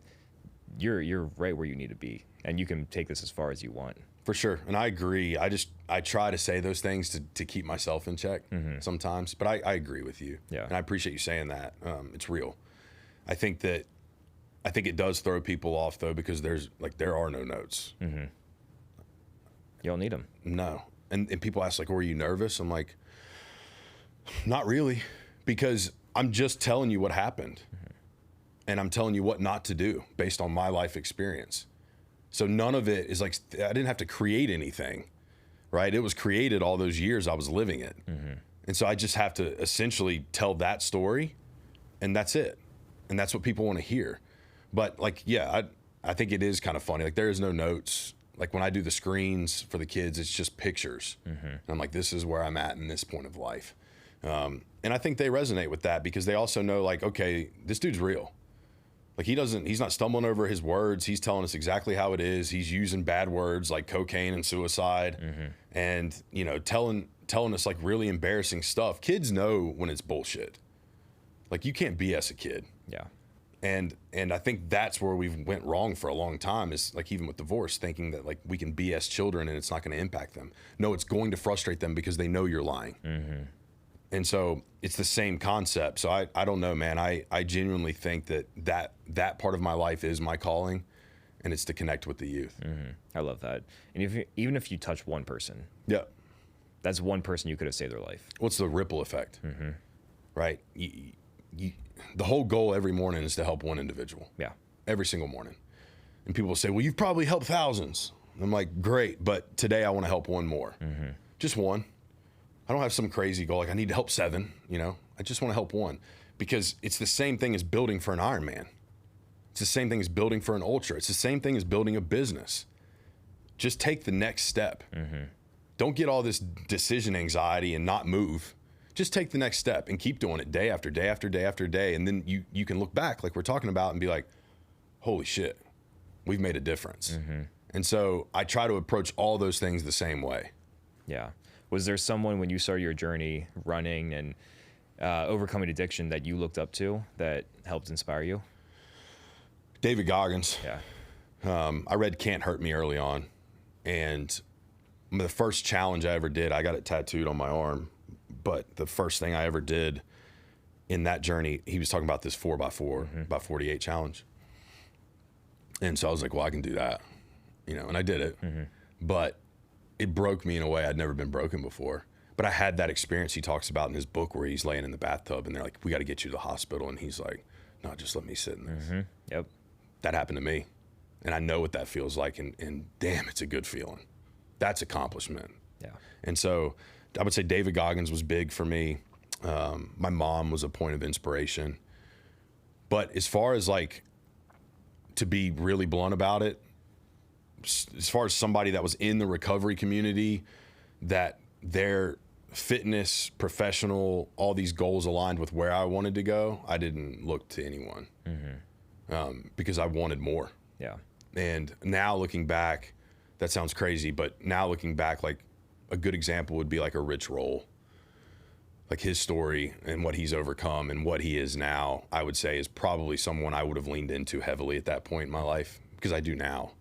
you're right where you need to be, and you can take this as far as you want. For sure. And I agree. I try to say those things to keep myself in check sometimes, but I agree with you. Yeah. And I appreciate you saying that. It's real. I think it does throw people off, though, because there are no notes. You don't need them. No. And people ask, like, were you nervous? I'm like, not really, because I'm just telling you what happened. And I'm telling you what not to do based on my life experience. So none of it is like, I didn't have to create anything, right? It was created all those years I was living it. And so I just have to essentially tell that story, and that's it. And that's what people want to hear. But, like, yeah, I think it is kind of funny. Like, there is no notes. Like, when I do the screens for the kids, it's just pictures. And I'm like, this is where I'm at in this point of life. And I think they resonate with that because they also know, like, okay, this dude's real. Like, he's not stumbling over his words. He's telling us exactly how it is. He's using bad words like cocaine and suicide and, you know, telling us, like, really embarrassing stuff. Kids know when it's bullshit. Like, you can't BS a kid. Yeah. And I think that's where we've went wrong for a long time, is like, even with divorce, thinking that, like, we can BS children and it's not going to impact them. No, it's going to frustrate them because they know you're lying. And so it's the same concept. So I don't know, man. I genuinely think that part of my life is my calling, and it's to connect with the youth. I love that. And even if you touch one person, Yeah. that's one person you could have saved their life. What's the ripple effect? Right? The whole goal every morning is to help one individual. Yeah. Every single morning. And people will say, well, you've probably helped thousands. And I'm like, great, but today I want to help one more. Just one. I don't have some crazy goal, like I need to help 7, you know? I just want to help one, because it's the same thing as building for an Ironman. It's the same thing as building for an ultra. It's the same thing as building a business. Just take the next step. Don't get all this decision anxiety and not move. Just take the next step and keep doing it day after day after day after day. And then you can look back, like we're talking about, and be like, holy shit, we've made a difference. And so I try to approach all those things the same way. Yeah. Was there someone, when you started your journey running and overcoming addiction, that you looked up to that helped inspire you? David Goggins. Yeah. I read Can't Hurt Me early on. And the first challenge I ever did, I got it tattooed on my arm. But the first thing I ever did in that journey, he was talking about this 4x4 by 48 challenge. And so I was like, well, I can do that, you know, and I did it. But it broke me in a way I'd never been broken before. But I had that experience he talks about in his book where he's laying in the bathtub and they're like, we got to get you to the hospital. And he's like, no, just let me sit in this. Yep. That happened to me. And I know what that feels like. And damn, it's a good feeling. That's accomplishment. Yeah. And so I would say David Goggins was big for me. My mom was a point of inspiration. But as far as, like, to be really blunt about it, as far as somebody that was in the recovery community, that their fitness, professional, all these goals aligned with where I wanted to go, I didn't look to anyone because I wanted more. Yeah. And now looking back, that sounds crazy, but now looking back, like, a good example would be like a Rich Roll. Like, his story and what he's overcome and what he is now, I would say, is probably someone I would have leaned into heavily at that point in my life, because I do now.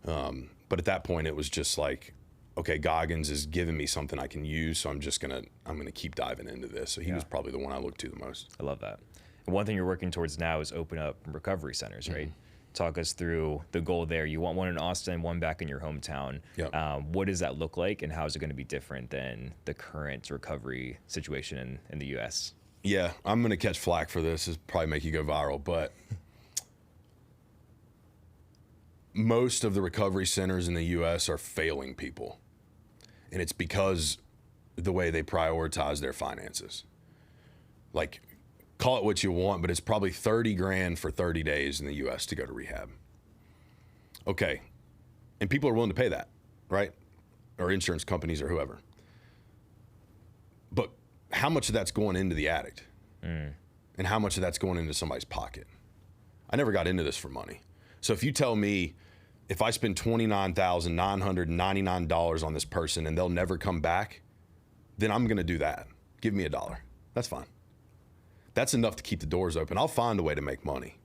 But at that point, it was just like, okay, Goggins is giving me something I can use, so I'm gonna keep diving into this. So he was probably the one I looked to the most. I love that. And one thing you're working towards now is open up recovery centers, right? Talk us through the goal there. You want one in Austin, one back in your hometown. Yep. What does that look like, and how is it going to be different than the current recovery situation in the U.S.? Yeah, I'm gonna catch flack for this. This probably make you go viral, but most of the recovery centers in the U.S. are failing people, and it's because the way they prioritize their finances. Like, call it what you want, but it's probably 30 grand for 30 days in the U.S. to go to rehab. Okay, and people are willing to pay that, right? Or insurance companies or whoever. But how much of that's going into the addict? And how much of that's going into somebody's pocket? I never got into this for money. So if you tell me if I spend $29,999 on this person and they'll never come back, then I'm going to do that. Give me $1. That's fine. That's enough to keep the doors open. I'll find a way to make money.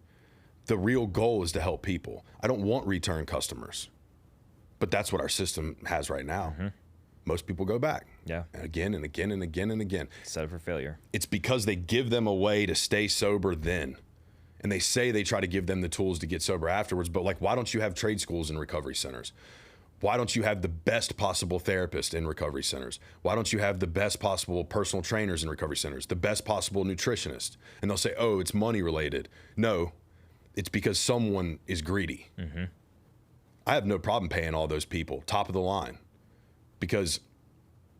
The real goal is to help people. I don't want return customers, but that's what our system has right now. Most people go back. Yeah. And again and again and again and again. Set up for failure. It's because they give them a way to stay sober then. And they say they try to give them the tools to get sober afterwards, but like, why don't you have trade schools and recovery centers? Why don't you have the best possible therapist in recovery centers? Why don't you have the best possible personal trainers in recovery centers? The best possible nutritionist? And they'll say, oh, it's money related. No, it's because someone is greedy. I have no problem paying all those people, top of the line, because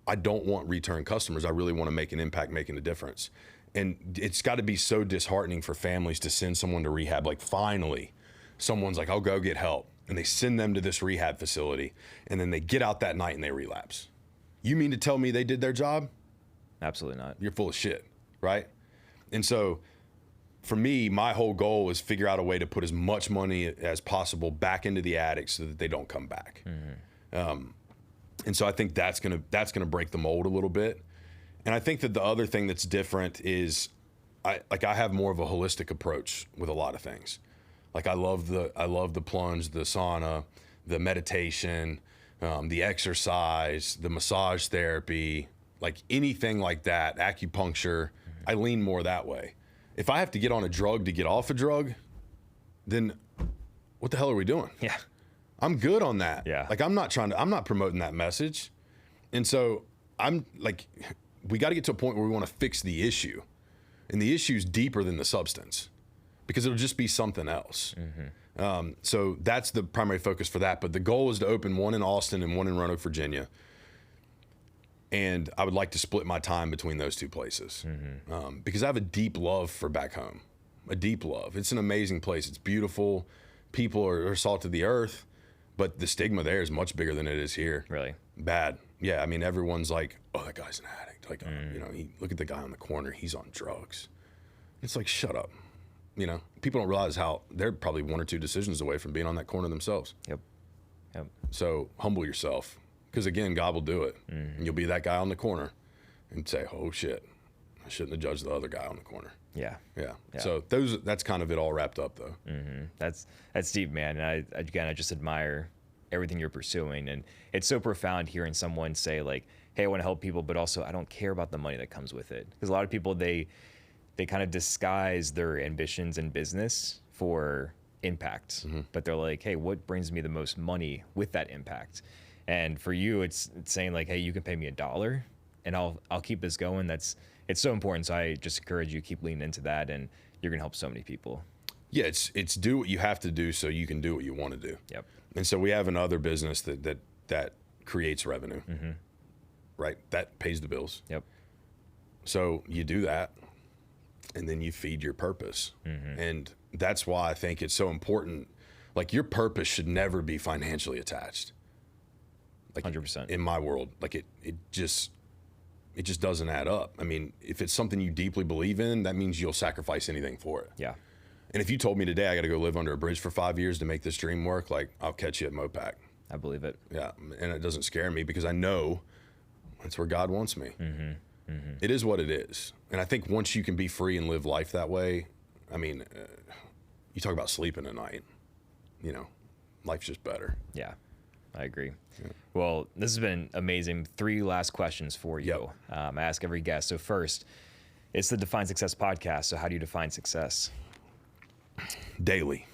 I don't want return customers. I really want to make an impact, making a difference. And it's got to be so disheartening for families to send someone to rehab. Like, finally, someone's like, I'll go get help. And they send them to this rehab facility, and then they get out that night and they relapse. You mean to tell me they did their job? Absolutely not. You're full of shit, right? And so for me, my whole goal is figure out a way to put as much money as possible back into the addicts so that they don't come back. And so I think that's gonna break the mold a little bit. And I think that the other thing that's different is I have more of a holistic approach with a lot of things. Like, I love the plunge, the sauna, the meditation, the exercise, the massage therapy, like anything like that, acupuncture. I lean more that way. If I have to get on a drug to get off a drug, then what the hell are we doing? Yeah. I'm good on that. Yeah. Like, I'm not promoting that message. And so I'm like, we got to get to a point where we want to fix the issue. And the issue's deeper than the substance, because it'll just be something else. So that's the primary focus for that. But the goal is to open one in Austin and one in Roanoke, Virginia. And I would like to split my time between those two places, because I have a deep love for back home, a deep love. It's an amazing place. It's beautiful. People are salt of the earth, but the stigma there is much bigger than it is here. Really? Bad. Yeah. I mean, everyone's like, oh, that guy's an addict. Like, look at the guy on the corner. He's on drugs. It's like, shut up. People don't realize how they're probably one or two decisions away from being on that corner themselves. Yep. So humble yourself, because again, God will do it. And you'll be that guy on the corner and say, oh shit, I shouldn't have judged the other guy on the corner. Yeah. So that's kind of it all wrapped up though. That's deep, man. And I just admire everything you're pursuing. And it's so profound hearing someone say, like, hey, I want to help people, but also I don't care about the money that comes with it. Because a lot of people, they kind of disguise their ambitions in business for impact, but they're like, hey, what brings me the most money with that impact? And for you, it's saying like, hey, you can pay me $1 and I'll keep this going. It's so important. So I just encourage you, keep leaning into that, and you're gonna help so many people. Yeah, it's do what you have to do so you can do what you want to do. Yep. And so we have another business that creates revenue, right? That pays the bills. Yep. So you do that, and then you feed your purpose. And that's why I think it's so important. Like, your purpose should never be financially attached. Like, 100%. In my world, like it just doesn't add up. I mean, if it's something you deeply believe in, that means you'll sacrifice anything for it. Yeah. And if you told me today I got to go live under a bridge for 5 years to make this dream work, like, I'll catch you at Mopac. I believe it. Yeah. And it doesn't scare me, because I know that's where God wants me. It is what it is. And I think once you can be free and live life that way, I mean, you talk about sleeping at night, life's just better. Yeah. I agree. Yeah. Well, this has been amazing. 3 last questions for you. Yep. I ask every guest. So first, it's the Define Success podcast. So how do you define success? Daily.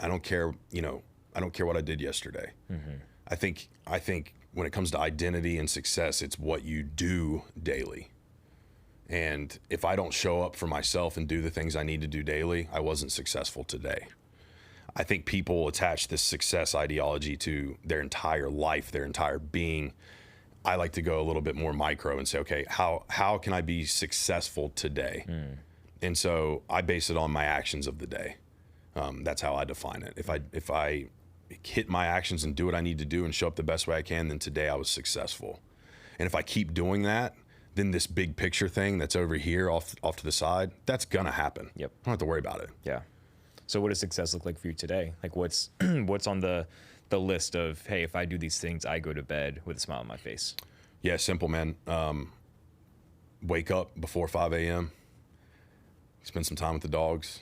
I don't care, I don't care what I did yesterday. Mm-hmm. I think when it comes to identity and success, it's what you do daily. And if I don't show up for myself and do the things I need to do daily, I wasn't successful today. I think people attach this success ideology to their entire life, their entire being. I like to go a little bit more micro and say, okay, how can I be successful today? And so I base it on my actions of the day. That's how I define it. If I hit my actions and do what I need to do and show up the best way I can, then today I was successful. And if I keep doing that, then this big picture thing that's over here off to the side, that's gonna happen. Yep. I don't have to worry about it. Yeah. So what does success look like for you today? Like what's on the list of, hey, if I do these things, I go to bed with a smile on my face? Yeah, simple, man. Wake up before 5 a.m., spend some time with the dogs,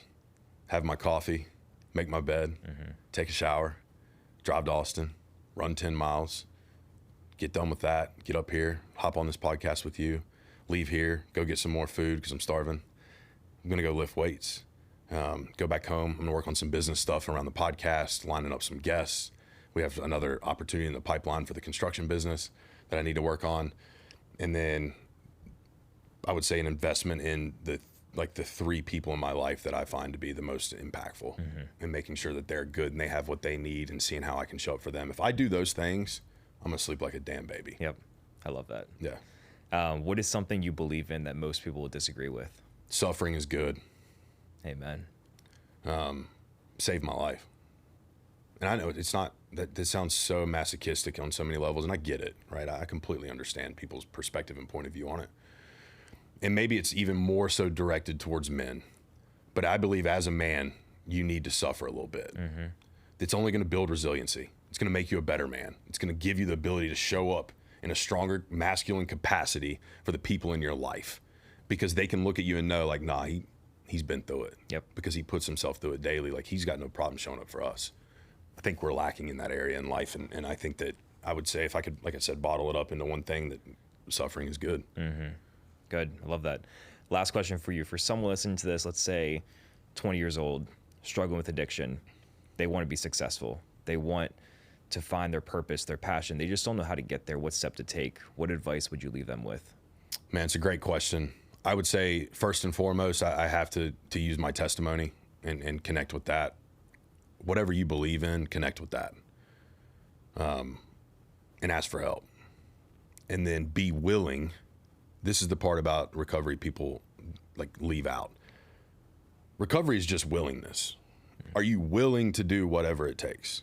have my coffee, make my bed, take a shower, drive to Austin, run 10 miles, get done with that, get up here, hop on this podcast with you, leave here, go get some more food because I'm starving. I'm going to go lift weights, go back home. I'm going to work on some business stuff around the podcast, lining up some guests. We have another opportunity in the pipeline for the construction business that I need to work on. And then I would say an investment in the 3 people in my life that I find to be the most impactful, and making sure that they're good and they have what they need and seeing how I can show up for them. If I do those things, I'm gonna sleep like a damn baby. Yep. I love that. Yeah. What is something you believe in that most people will disagree with? Suffering is good. Amen. Saved my life. And I know it's not, that this sounds so masochistic on so many levels, and I get it, right? I completely understand people's perspective and point of view on it. And maybe it's even more so directed towards men. But I believe as a man, you need to suffer a little bit. It's only going to build resiliency. It's going to make you a better man. It's going to give you the ability to show up in a stronger masculine capacity for the people in your life, because they can look at you and know, like, nah, he's been through it. Yep. Because he puts himself through it daily. Like, he's got no problem showing up for us. I think we're lacking in that area in life. And I think that I would say, if I could, like I said, bottle it up into one thing, that suffering is good. Good. I love that. Last question for you. For someone listening to this, let's say 20 years old, struggling with addiction, they want to be successful. They want to find their purpose, their passion. They just don't know how to get there, what step to take. What advice would you leave them with? Man, it's a great question. I would say, first and foremost, I have to use my testimony and connect with that. Whatever you believe in, connect with that. And ask for help. And then be willing. This is the part about recovery people leave out. Recovery is just willingness. Are you willing to do whatever it takes?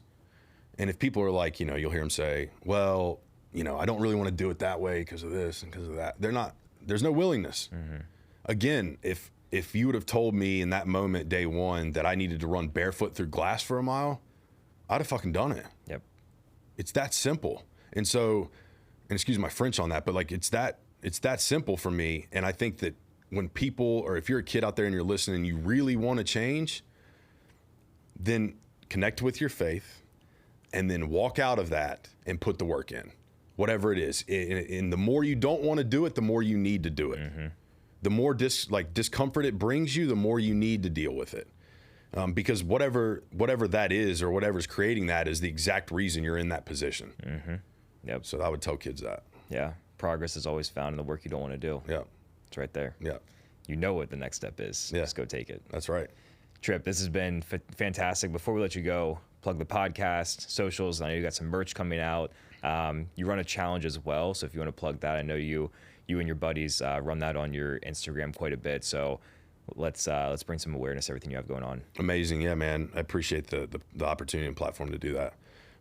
And if people are like, you'll hear them say, well, I don't really want to do it that way because of this and because of that. There's no willingness. Again, if you would have told me in that moment, day one, that I needed to run barefoot through glass for a mile, I'd have fucking done it. Yep. It's that simple. And so, and excuse my French on that, but it's that simple for me. And I think that when people, or if you're a kid out there and you're listening and you really want to change, then connect with your faith and then walk out of that and put the work in, whatever it is. And the more you don't want to do it, the more you need to do it. The more discomfort it brings you, the more you need to deal with it. Because whatever that is, or whatever's creating that, is the exact reason you're in that position. Yep. So I would tell kids that. Yeah. Progress is always found in the work you don't want to do. Yeah. It's right there. Yeah. You know what the next step is. Yeah. Just go take it. That's right. Trip, this has been fantastic. Before we let you go, plug the podcast, socials. I know you got some merch coming out. You run a challenge as well. So if you want to plug that, I know you and your buddies run that on your Instagram quite a bit. So let's bring some awareness to everything you have going on. Amazing. Yeah, man. I appreciate the opportunity and platform to do that.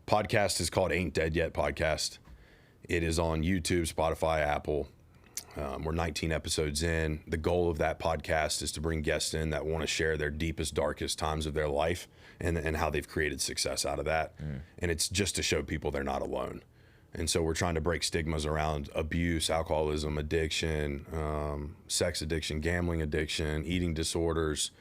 Podcast is called Ain't Dead Yet Podcast. It is on YouTube, Spotify, Apple. We're 19 episodes in. The goal of that podcast is to bring guests in that want to share their deepest, darkest times of their life and how they've created success out of that. And it's just to show people they're not alone. And so we're trying to break stigmas around abuse, alcoholism, addiction, sex addiction, gambling addiction, eating disorders,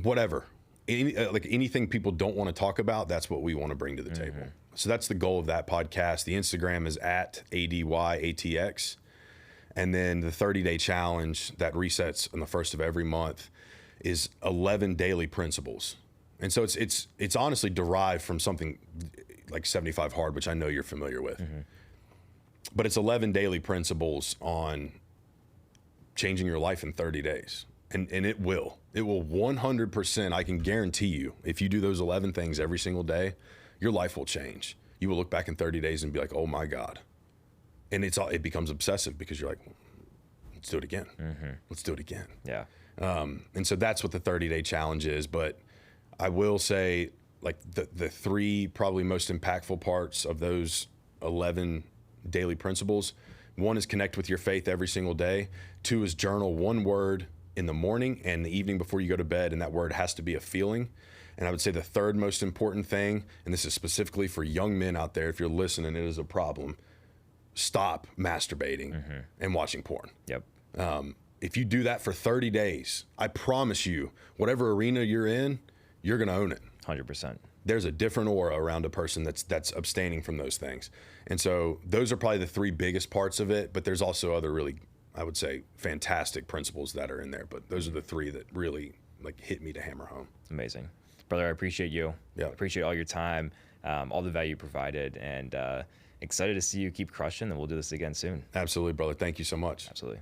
whatever. like anything people don't want to talk about, that's what we want to bring to the table. So that's the goal of that podcast. The Instagram is at ADYATX. And then the 30-day challenge that resets on the first of every month is 11 daily principles. And so it's honestly derived from something like 75 Hard, which I know you're familiar with. But it's 11 daily principles on changing your life in 30 days. And it will 100%, I can guarantee you, if you do those 11 things every single day, your life will change. You will look back in 30 days and be like, oh my God. And it becomes obsessive because you're like, let's do it again. Let's do it again. Yeah. And so that's what the 30-day challenge is. But I will say, like, the three probably most impactful parts of those 11 daily principles: one is connect with your faith every single day. Two is journal one word in the morning and the evening before you go to bed, and that word has to be a feeling. And I would say the third most important thing, and this is specifically for young men out there, if you're listening, it is a problem: stop masturbating and watching porn. Yep. If you do that for 30 days, I promise you, whatever arena you're in, you're going to own it. 100%. There's a different aura around a person that's abstaining from those things. And so those are probably the three biggest parts of it, but there's also other really, I would say, fantastic principles that are in there. But those are the three that really like hit me to hammer home. Amazing. Brother, I appreciate you. Yeah. I appreciate all your time, all the value you provided, and excited to see you keep crushing, and we'll do this again soon. Absolutely, brother. Thank you so much. Absolutely.